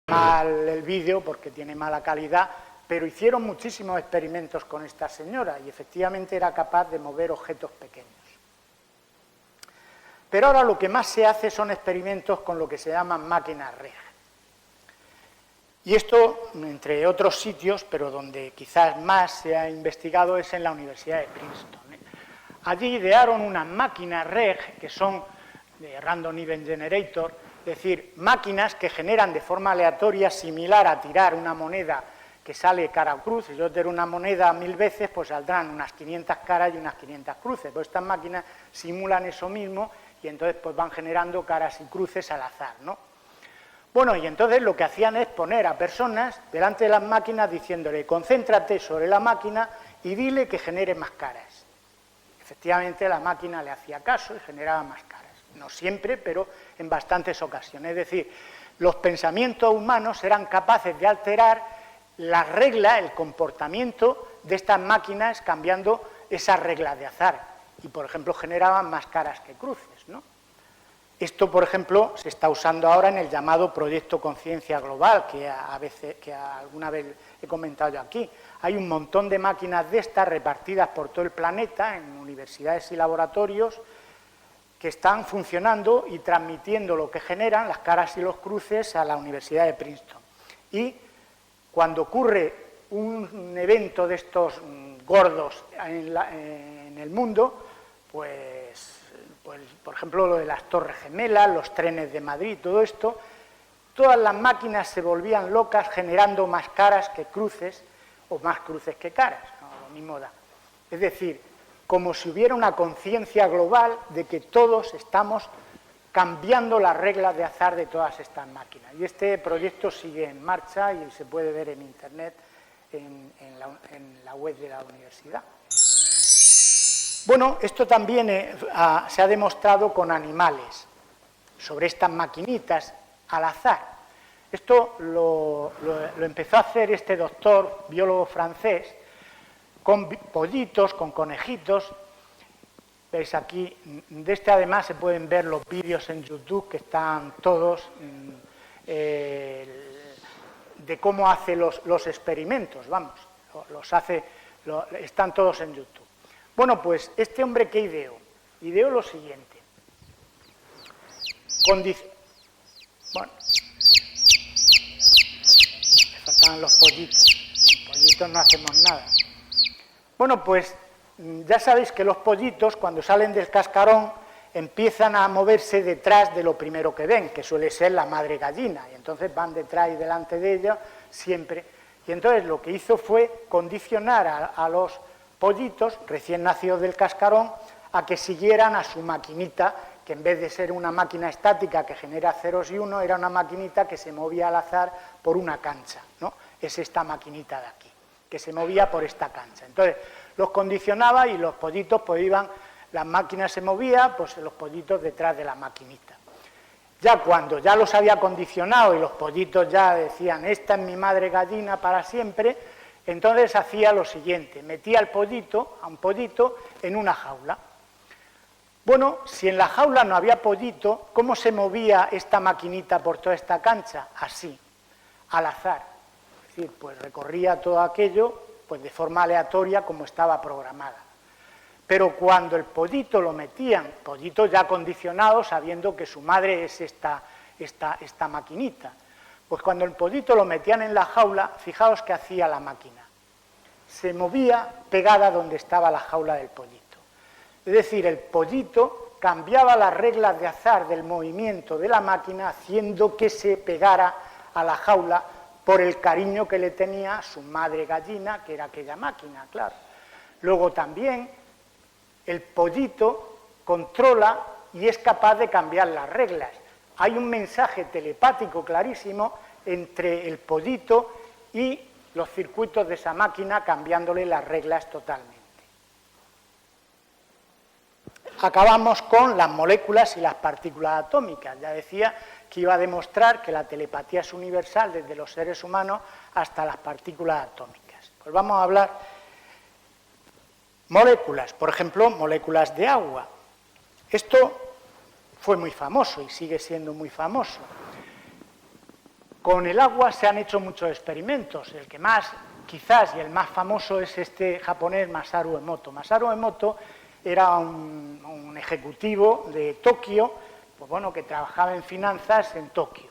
Mal el vídeo porque tiene mala calidad, pero hicieron muchísimos experimentos con esta señora y efectivamente era capaz de mover objetos pequeños. Pero ahora lo que más se hace son experimentos con lo que se llaman máquinas REG. Y esto, entre otros sitios, pero donde quizás más se ha investigado, es en la Universidad de Princeton. Allí idearon unas máquinas REG, que son de Random Event Generator, es decir, máquinas que generan de forma aleatoria, similar a tirar una moneda que sale cara o cruz. Si yo tiro una moneda 1000 veces, pues saldrán unas 500 caras y unas 500 cruces. Pues estas máquinas simulan eso mismo y entonces pues van generando caras y cruces al azar, ¿no? Bueno, y entonces lo que hacían es poner a personas delante de las máquinas diciéndole: concéntrate sobre la máquina y dile que genere más caras. Efectivamente, la máquina le hacía caso y generaba más caras. No siempre, pero en bastantes ocasiones. Es decir, los pensamientos humanos eran capaces de alterar la regla, el comportamiento de estas máquinas, cambiando esas reglas de azar. Y, por ejemplo, generaban más caras que cruces, ¿no? Esto, por ejemplo, se está usando ahora en el llamado Proyecto Conciencia Global, que alguna vez he comentado yo aquí. Hay un montón de máquinas de estas repartidas por todo el planeta, en universidades y laboratorios, que están funcionando y transmitiendo lo que generan, las caras y los cruces, a la Universidad de Princeton. Y cuando ocurre un evento de estos gordos en el mundo, pues, por ejemplo, lo de las Torres Gemelas, los trenes de Madrid, todo esto, todas las máquinas se volvían locas generando más caras que cruces, o más cruces que caras, ¿no? Lo mismo da. Es decir, como si hubiera una conciencia global de que todos estamos cambiando las reglas de azar de todas estas máquinas. Y este proyecto sigue en marcha y se puede ver en Internet, en la web de la universidad. Bueno, esto también se ha demostrado con animales, sobre estas maquinitas al azar. Esto lo empezó a hacer este doctor, biólogo francés, con pollitos, con conejitos. Veis aquí, de este además se pueden ver los vídeos en YouTube, que están todos, de cómo hace los experimentos, vamos, están todos en YouTube. Bueno, pues este hombre, ¿qué ideó? Ideó lo siguiente. Bueno, me faltaban los pollitos. Con pollitos no hacemos nada. Bueno, pues ya sabéis que los pollitos, cuando salen del cascarón, empiezan a moverse detrás de lo primero que ven, que suele ser la madre gallina, y entonces van detrás y delante de ella siempre. Y entonces lo que hizo fue condicionar a los pollitos recién nacidos del cascarón a que siguieran a su maquinita, que en vez de ser una máquina estática que genera ceros y unos, era una maquinita que se movía al azar por una cancha, ¿no? Es esta maquinita de aquí, que se movía por esta cancha. Entonces los condicionaba y los pollitos pues iban, la máquina se movía, pues los pollitos detrás de la maquinita. Ya cuando ya los había condicionado y los pollitos ya decían: esta es mi madre gallina para siempre, entonces hacía lo siguiente: metía a un pollito en una jaula. Bueno, si en la jaula no había pollito, ¿cómo se movía esta maquinita por toda esta cancha? Así, al azar. Es decir, pues recorría todo aquello pues de forma aleatoria como estaba programada. Pero cuando el pollito lo metían, pollito ya condicionado, sabiendo que su madre es esta maquinita, pues cuando el pollito lo metían en la jaula, fijaos qué hacía la máquina. Se movía pegada donde estaba la jaula del pollito. Es decir, el pollito cambiaba las reglas de azar del movimiento de la máquina, haciendo que se pegara a la jaula por el cariño que le tenía su madre gallina, que era aquella máquina, claro. Luego también el pollito controla y es capaz de cambiar las reglas. Hay un mensaje telepático clarísimo entre el pollito y los circuitos de esa máquina, cambiándole las reglas totalmente. Acabamos con las moléculas y las partículas atómicas. Ya decía que iba a demostrar que la telepatía es universal desde los seres humanos hasta las partículas atómicas. Pues vamos a hablar moléculas, por ejemplo, moléculas de agua. Esto fue muy famoso y sigue siendo muy famoso. Con el agua se han hecho muchos experimentos. El que más, quizás, y el más famoso es este japonés Masaru Emoto. Masaru Emoto era un ejecutivo de Tokio, pues bueno, que trabajaba en finanzas en Tokio.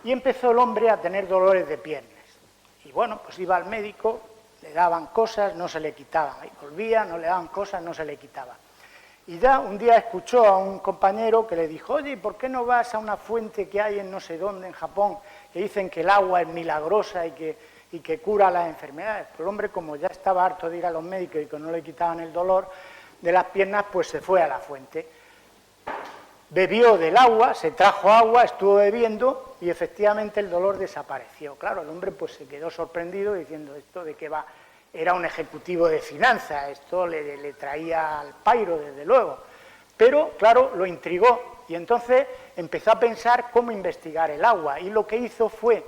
Y empezó el hombre a tener dolores de piernas. Y bueno, pues iba al médico, le daban cosas, no se le quitaban. Y volvía, no le daban cosas, no se le quitaban. Y ya un día escuchó a un compañero que le dijo, oye, ¿por qué no vas a una fuente que hay en no sé dónde, en Japón, que dicen que el agua es milagrosa y que cura las enfermedades? Pues el hombre, como ya estaba harto de ir a los médicos y que no le quitaban el dolor de las piernas, pues se fue a la fuente. Bebió del agua, se trajo agua, estuvo bebiendo y efectivamente el dolor desapareció. Claro, el hombre pues se quedó sorprendido diciendo, ¿esto de qué va? Era un ejecutivo de finanzas, esto le traía al pairo, desde luego. Pero, claro, lo intrigó y entonces empezó a pensar cómo investigar el agua. Y lo que hizo fue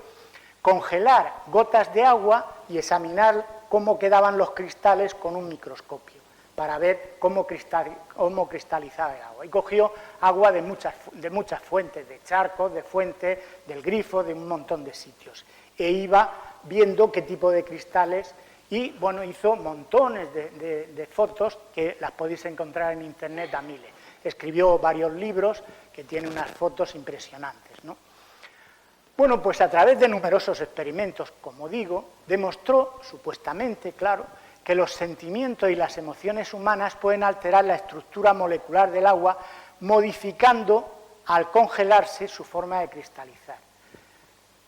congelar gotas de agua y examinar cómo quedaban los cristales con un microscopio, para ver cómo cristalizaba el agua. Y cogió agua de muchas fuentes, de charcos, de fuentes, del grifo, de un montón de sitios. E iba viendo qué tipo de cristales. Y, bueno, hizo montones de fotos que las podéis encontrar en Internet a miles. Escribió varios libros que tienen unas fotos impresionantes, ¿no? Bueno, pues a través de numerosos experimentos, como digo, demostró, supuestamente, claro, que los sentimientos y las emociones humanas pueden alterar la estructura molecular del agua, modificando, al congelarse, su forma de cristalizar.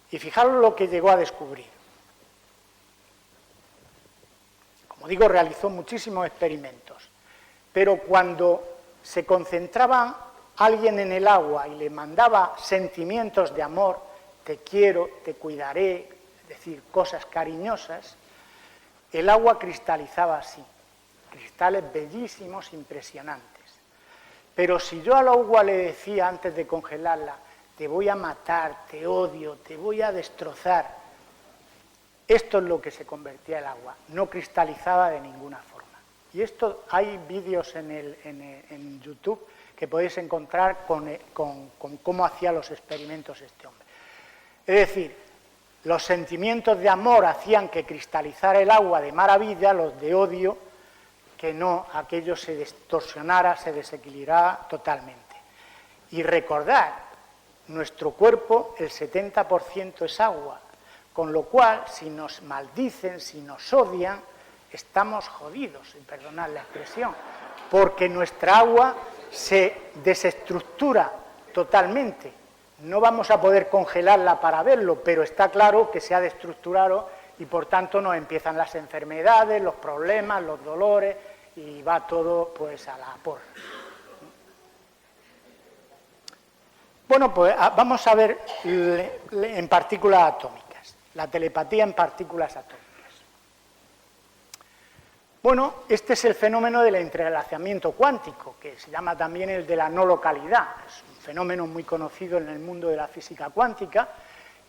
Y fijaros lo que llegó a descubrir. Como digo, realizó muchísimos experimentos, pero cuando se concentraba alguien en el agua y le mandaba sentimientos de amor, te quiero, te cuidaré, es decir, cosas cariñosas, el agua cristalizaba así, cristales bellísimos, impresionantes. Pero si yo al agua le decía antes de congelarla, te voy a matar, te odio, te voy a destrozar, esto es lo que se convertía el agua, no cristalizaba de ninguna forma. Y esto hay vídeos en YouTube que podéis encontrar con cómo hacía los experimentos este hombre. Es decir, los sentimientos de amor hacían que cristalizara el agua de maravilla, los de odio, que no, aquello se distorsionara, se desequilibrara totalmente. Y recordad, nuestro cuerpo, el 70% es agua. Con lo cual, si nos maldicen, si nos odian, estamos jodidos, sin perdonar la expresión, porque nuestra agua se desestructura totalmente. No vamos a poder congelarla para verlo, pero está claro que se ha desestructurado y por tanto nos empiezan las enfermedades, los problemas, los dolores y va todo pues a la porra. Bueno, pues vamos a ver en partículas atómicas. La telepatía en partículas atómicas. Bueno, este es el fenómeno del entrelazamiento cuántico, que se llama también el de la no localidad. Es un fenómeno muy conocido en el mundo de la física cuántica,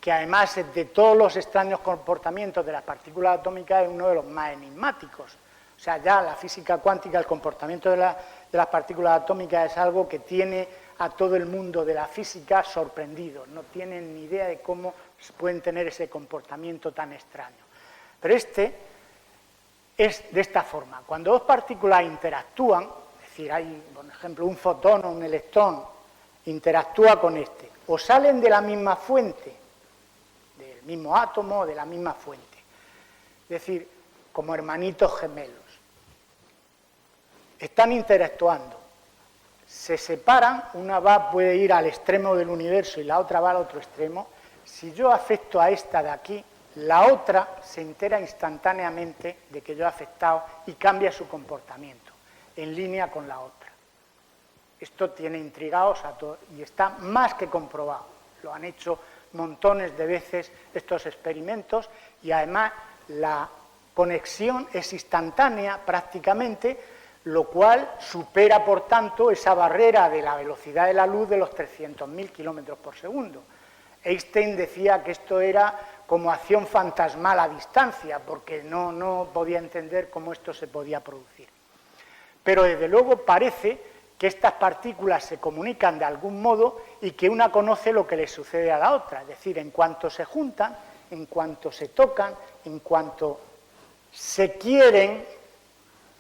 que además de todos los extraños comportamientos de las partículas atómicas es uno de los más enigmáticos. O sea, ya la física cuántica, el comportamiento de las partículas atómicas es algo que tiene a todo el mundo de la física sorprendido. No tienen ni idea de cómo pueden tener ese comportamiento tan extraño. Pero este es de esta forma. Cuando dos partículas interactúan, es decir, hay, por ejemplo, un fotón o un electrón interactúa con este, o salen de la misma fuente, del mismo átomo o de la misma fuente. Es decir, como hermanitos gemelos. Están interactuando. Se separan, una puede ir al extremo del universo y la otra va al otro extremo. Si yo afecto a esta de aquí, la otra se entera instantáneamente de que yo he afectado y cambia su comportamiento, en línea con la otra. Esto tiene intrigados a todos y está más que comprobado. Lo han hecho montones de veces estos experimentos y además la conexión es instantánea prácticamente, lo cual supera, por tanto, esa barrera de la velocidad de la luz de los 300.000 kilómetros por segundo. Einstein decía que esto era como acción fantasmal a distancia, porque no podía entender cómo esto se podía producir. Pero, desde luego, parece que estas partículas se comunican de algún modo y que una conoce lo que le sucede a la otra. Es decir, en cuanto se juntan, en cuanto se tocan, en cuanto se quieren,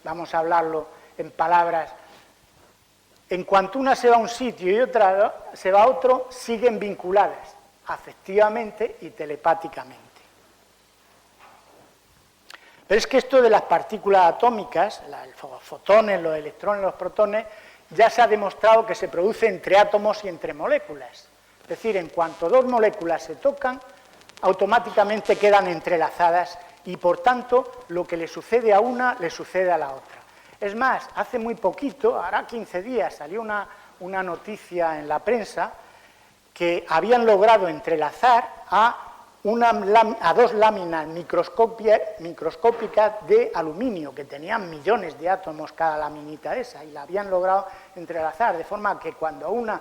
vamos a hablarlo en palabras, en cuanto una se va a un sitio y otra se va a otro, siguen vinculadas afectivamente y telepáticamente. Pero es que esto de las partículas atómicas, los fotones, los electrones, los protones, ya se ha demostrado que se produce entre átomos y entre moléculas. Es decir, en cuanto dos moléculas se tocan, automáticamente quedan entrelazadas y, por tanto, lo que le sucede a una, le sucede a la otra. Es más, hace muy poquito, hará 15 días, salió una noticia en la prensa que habían logrado entrelazar a dos láminas microscópicas de aluminio, que tenían millones de átomos cada laminita esa, y la habían logrado entrelazar, de forma que cuando a una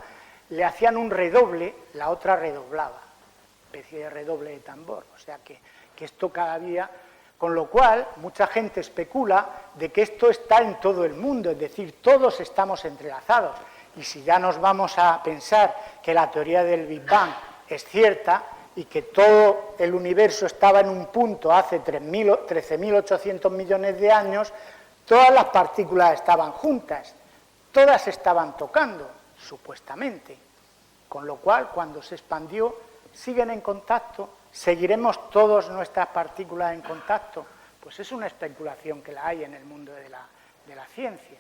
le hacían un redoble, la otra redoblaba, especie de redoble de tambor. O sea que esto cada día, con lo cual mucha gente especula de que esto está en todo el mundo, es decir, todos estamos entrelazados. Y si ya nos vamos a pensar que la teoría del Big Bang es cierta y que todo el universo estaba en un punto hace 13.800 millones de años, todas las partículas estaban juntas, todas estaban tocando, supuestamente. Con lo cual, cuando se expandió, siguen en contacto, seguiremos todas nuestras partículas en contacto. Pues es una especulación que la hay en el mundo de la ciencia.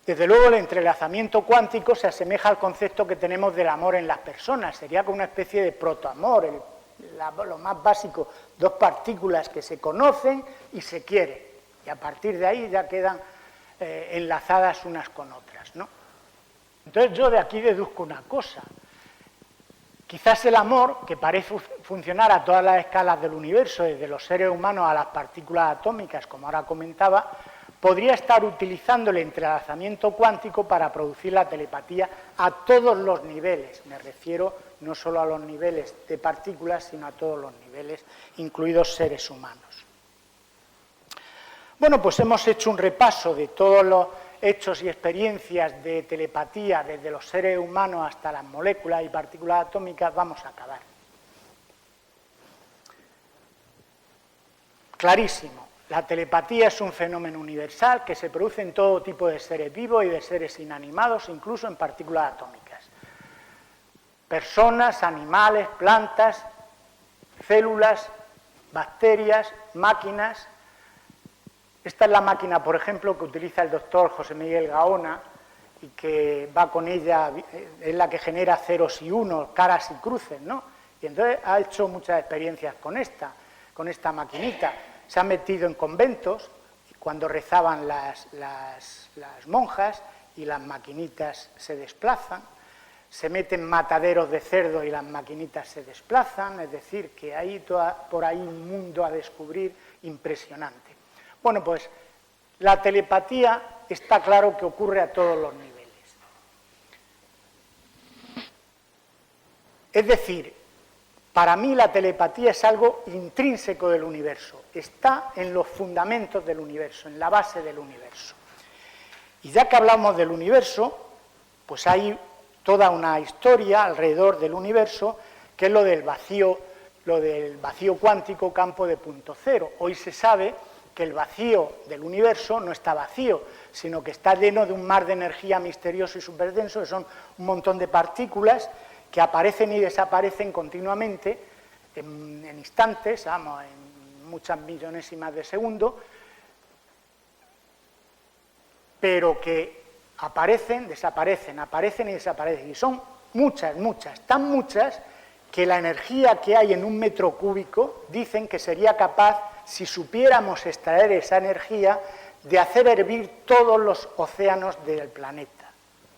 Desde luego, el entrelazamiento cuántico se asemeja al concepto que tenemos del amor en las personas. Sería como una especie de protoamor, lo más básico, dos partículas que se conocen y se quieren. Y a partir de ahí ya quedan enlazadas unas con otras, ¿no? Entonces yo de aquí deduzco una cosa. Quizás el amor, que parece funcionar a todas las escalas del universo, desde los seres humanos a las partículas atómicas, como ahora comentaba, podría estar utilizando el entrelazamiento cuántico para producir la telepatía a todos los niveles. Me refiero no solo a los niveles de partículas, sino a todos los niveles, incluidos seres humanos. Bueno, pues hemos hecho un repaso de todos los hechos y experiencias de telepatía, desde los seres humanos hasta las moléculas y partículas atómicas. Vamos a acabar. Clarísimo. La telepatía es un fenómeno universal que se produce en todo tipo de seres vivos y de seres inanimados, incluso en partículas atómicas. Personas, animales, plantas, células, bacterias, máquinas. Esta es la máquina, por ejemplo, que utiliza el doctor José Miguel Gaona y que va con ella, es la que genera ceros y unos, caras y cruces, ¿no? Y entonces ha hecho muchas experiencias con esta maquinita. Se ha metido en conventos cuando rezaban las monjas y las maquinitas se desplazan. Se meten mataderos de cerdo y las maquinitas se desplazan. Es decir, que hay por ahí un mundo a descubrir impresionante. Bueno, pues la telepatía está claro que ocurre a todos los niveles. Para mí la telepatía es algo intrínseco del universo, está en los fundamentos del universo, en la base del universo. Y ya que hablamos del universo, pues hay toda una historia alrededor del universo, que es lo del vacío cuántico, campo de punto cero. Hoy se sabe que el vacío del universo no está vacío, sino que está lleno de un mar de energía misterioso y superdenso, que son un montón de partículas que aparecen y desaparecen continuamente en instantes, vamos, en muchas millonésimas de segundo, pero que aparecen, desaparecen, aparecen y desaparecen. Y son muchas, tan muchas, que la energía que hay en un metro cúbico, dicen que sería capaz, si supiéramos extraer esa energía, de hacer hervir todos los océanos del planeta.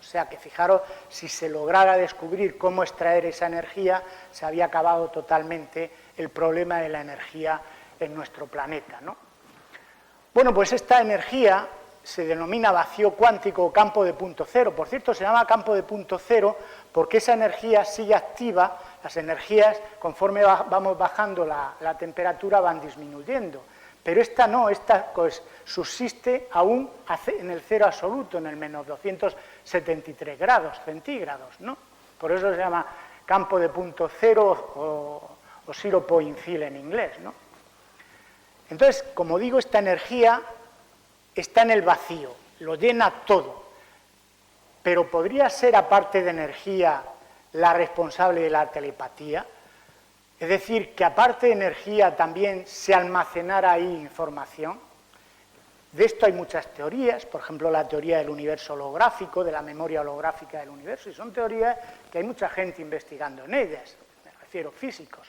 O sea que fijaros, si se lograra descubrir cómo extraer esa energía, se había acabado totalmente el problema de la energía en nuestro planeta, ¿no? Bueno, pues esta energía se denomina vacío cuántico o campo de punto cero. Por cierto, se llama campo de punto cero porque esa energía sigue activa, las energías, conforme vamos bajando la temperatura, van disminuyendo. Pero esta no, esta pues, subsiste aún en el cero absoluto, en el menos 273 grados centígrados, ¿no? Por eso se llama campo de punto cero o zero point field en inglés, ¿no? Entonces, como digo, esta energía está en el vacío, lo llena todo. Pero ¿podría ser, aparte de energía, la responsable de la telepatía? Es decir, que aparte de energía también se almacenara ahí información. De esto hay muchas teorías, por ejemplo la teoría del universo holográfico, de la memoria holográfica del universo, y son teorías que hay mucha gente investigando en ellas, me refiero físicos.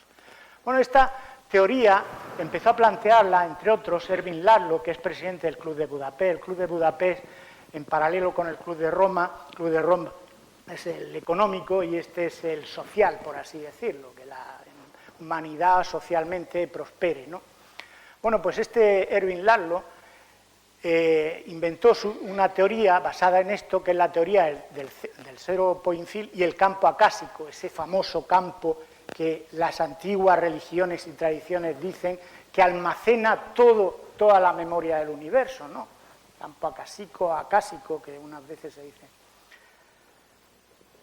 Bueno, esta teoría empezó a plantearla, entre otros, Erwin Laszlo, que es presidente del Club de Budapest. El Club de Budapest, en paralelo con el Club de Roma es el económico y este es el social, por así decirlo, que la humanidad socialmente prospere, ¿no? Bueno, pues este Erwin Laszlo inventó una teoría basada en esto, que es la teoría del zero point field y el campo acásico, ese famoso campo que las antiguas religiones y tradiciones dicen que almacena toda la memoria del universo, ¿no? Campo acásico, que unas veces se dice.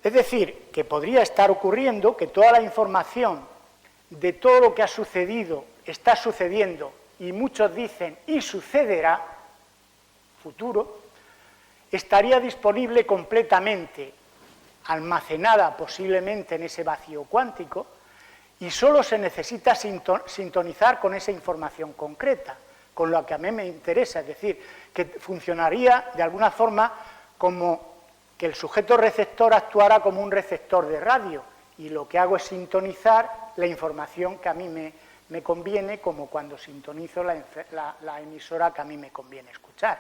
Es decir, que podría estar ocurriendo que toda la información de todo lo que ha sucedido, está sucediendo, y muchos dicen, y sucederá, futuro, estaría disponible completamente, almacenada posiblemente en ese vacío cuántico, y solo se necesita sintonizar con esa información concreta, con lo que a mí me interesa, es decir, que funcionaría de alguna forma como que el sujeto receptor actuara como un receptor de radio, y lo que hago es sintonizar la información que a mí me conviene, como cuando sintonizo la emisora que a mí me conviene escuchar.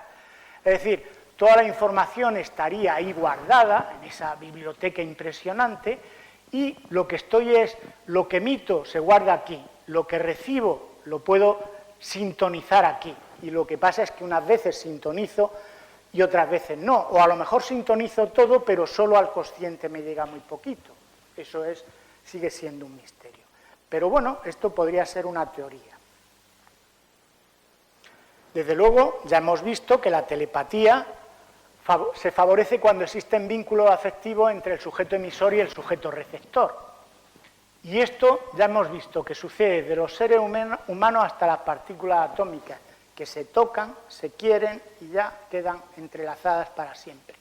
Es decir, toda la información estaría ahí guardada, en esa biblioteca impresionante, y lo que lo que emito se guarda aquí, lo que recibo lo puedo sintonizar aquí, y lo que pasa es que unas veces sintonizo y otras veces no, o a lo mejor sintonizo todo, pero solo al consciente me llega muy poquito. Eso sigue siendo un misterio. Pero bueno, esto podría ser una teoría. Desde luego, ya hemos visto que la telepatía se favorece cuando existen vínculos afectivos entre el sujeto emisor y el sujeto receptor. Y esto ya hemos visto que sucede de los seres humanos hasta las partículas atómicas, que se tocan, se quieren y ya quedan entrelazadas para siempre.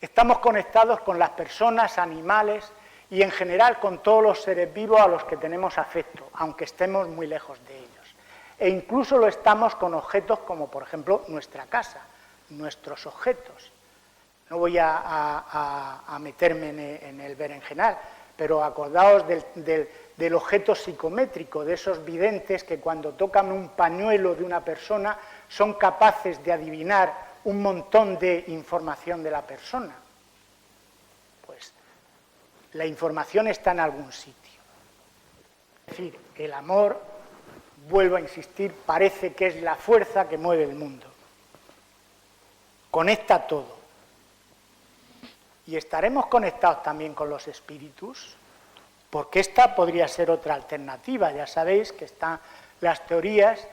Estamos conectados con las personas, animales y en general con todos los seres vivos a los que tenemos afecto, aunque estemos muy lejos de ellos. E incluso lo estamos con objetos como, por ejemplo, nuestra casa, nuestros objetos. No voy a meterme en el berenjenal, pero acordaos del objeto psicométrico, de esos videntes que cuando tocan un pañuelo de una persona son capaces de adivinar un montón de información de la persona. Pues la información está en algún sitio. Es decir, el amor, vuelvo a insistir, parece que es la fuerza que mueve el mundo. Conecta todo. ¿Y estaremos conectados también con los espíritus? porque esta podría ser otra alternativa. Ya sabéis que están las teorías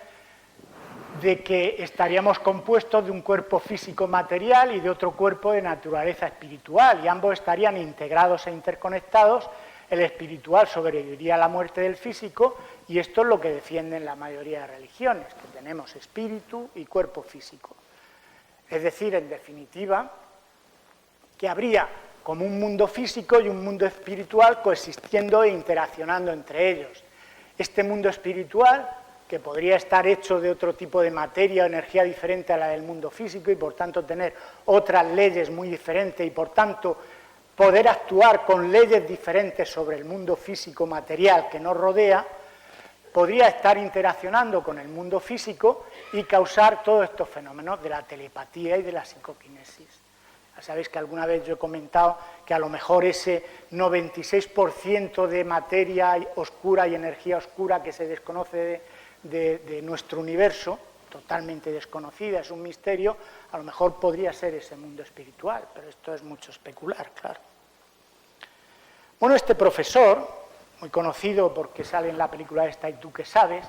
de que estaríamos compuestos de un cuerpo físico material y de otro cuerpo de naturaleza espiritual, y ambos estarían integrados e interconectados. El espiritual sobreviviría a la muerte del físico, y esto es lo que defienden la mayoría de religiones, que tenemos espíritu y cuerpo físico. Es decir, en definitiva, que habría como un mundo físico y un mundo espiritual coexistiendo e interaccionando entre ellos. Este mundo espiritual, que podría estar hecho de otro tipo de materia o energía diferente a la del mundo físico y por tanto tener otras leyes muy diferentes y por tanto poder actuar con leyes diferentes sobre el mundo físico material que nos rodea, podría estar interaccionando con el mundo físico y causar todos estos fenómenos de la telepatía y de la psicoquinesis. Ya sabéis que alguna vez yo he comentado que a lo mejor ese 96% de materia oscura y energía oscura que se desconoce de nuestro universo, totalmente desconocida, es un misterio, a lo mejor podría ser ese mundo espiritual, pero esto es mucho especular, claro. Bueno, este profesor, muy conocido porque sale en la película esta ¿Y tú qué sabes?,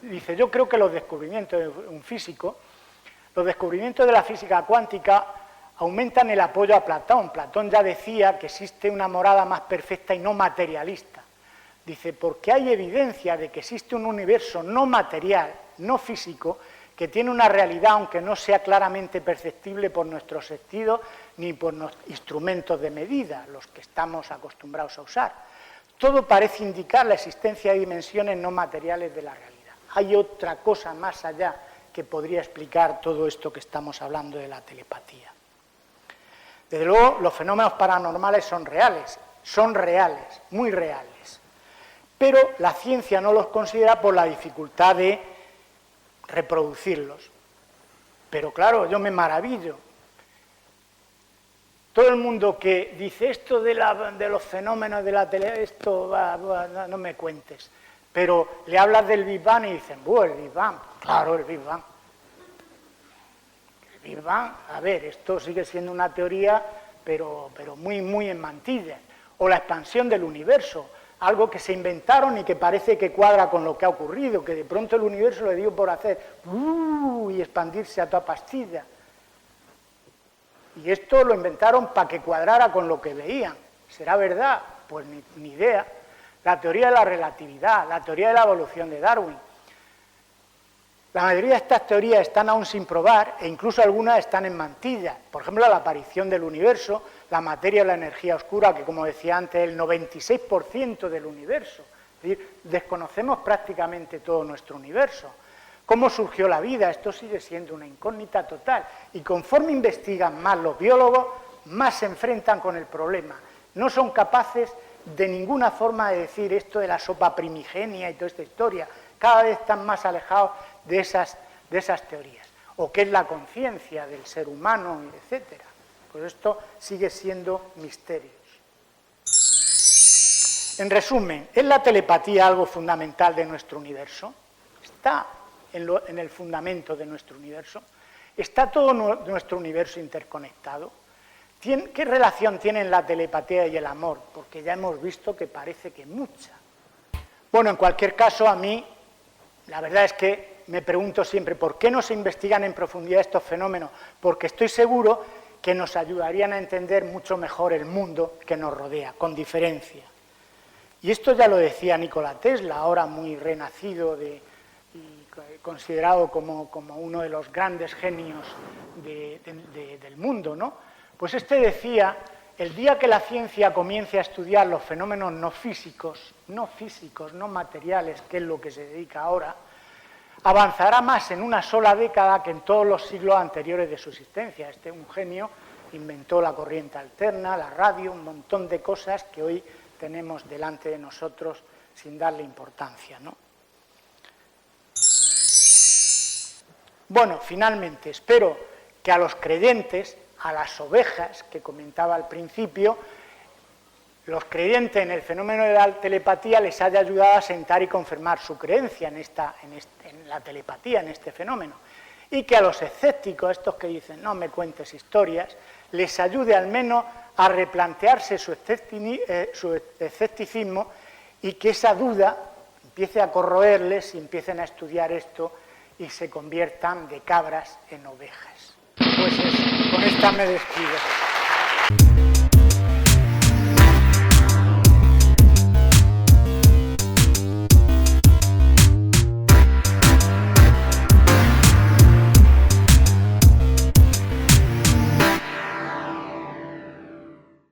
dice, yo creo que los descubrimientos de un físico, los descubrimientos de la física cuántica aumentan el apoyo a Platón. Platón ya decía que existe una morada más perfecta y no materialista. Dice, porque hay evidencia de que existe un universo no material, no físico, que tiene una realidad, aunque no sea claramente perceptible por nuestros sentidos ni por nuestros instrumentos de medida, los que estamos acostumbrados a usar. Todo parece indicar la existencia de dimensiones no materiales de la realidad. Hay otra cosa más allá que podría explicar todo esto que estamos hablando de la telepatía. Desde luego, los fenómenos paranormales son reales, muy reales. Pero la ciencia no los considera por la dificultad de reproducirlos. Pero claro, yo me maravillo. Todo el mundo que dice esto de los fenómenos de la tele, esto no me cuentes. Pero le hablas del Big Bang y dicen, el Big Bang, claro, el Big Bang. El Big Bang, a ver, esto sigue siendo una teoría, pero muy, muy en mantillas. O la expansión del universo, algo que se inventaron y que parece que cuadra con lo que ha ocurrido, que de pronto el universo le dio por hacer y expandirse a toda pastilla. Y esto lo inventaron para que cuadrara con lo que veían. ¿Será verdad? Pues ni idea. La teoría de la relatividad, la teoría de la evolución de Darwin. La mayoría de estas teorías están aún sin probar e incluso algunas están en mantillas. Por ejemplo, la aparición del universo, la materia o la energía oscura, que como decía antes, el 96% del universo. Es decir, desconocemos prácticamente todo nuestro universo. ¿Cómo surgió la vida? Esto sigue siendo una incógnita total. Y conforme investigan más los biólogos, más se enfrentan con el problema. No son capaces de ninguna forma de decir esto de la sopa primigenia y toda esta historia. Cada vez están más alejados de esas teorías. O qué es la conciencia del ser humano, etcétera. Pues esto sigue siendo misterios. En resumen, ¿es la telepatía algo fundamental de nuestro universo? ¿Está en el fundamento de nuestro universo? ¿Está todo nuestro universo interconectado? ¿Qué relación tienen la telepatía y el amor? Porque ya hemos visto que parece que mucha. Bueno, en cualquier caso, a mí, la verdad es que me pregunto siempre, ¿por qué no se investigan en profundidad estos fenómenos? Porque estoy seguro que nos ayudarían a entender mucho mejor el mundo que nos rodea, con diferencia. Y esto ya lo decía Nikola Tesla, ahora muy renacido y considerado como uno de los grandes genios del mundo, ¿no? Pues este decía, el día que la ciencia comience a estudiar los fenómenos no físicos, no materiales, que es lo que se dedica ahora, avanzará más en una sola década que en todos los siglos anteriores de su existencia. Un genio inventó la corriente alterna, la radio, un montón de cosas que hoy tenemos delante de nosotros sin darle importancia, ¿no? Bueno, finalmente, espero que a los creyentes, a las ovejas que comentaba al principio, los creyentes en el fenómeno de la telepatía les haya ayudado a sentar y confirmar su creencia en la telepatía, en este fenómeno. Y que a los escépticos, estos que dicen, no me cuentes historias, les ayude al menos a replantearse su escepticismo y que esa duda empiece a corroerles y empiecen a estudiar esto y se conviertan de cabras en ovejas. Pues eso, con esta me despido.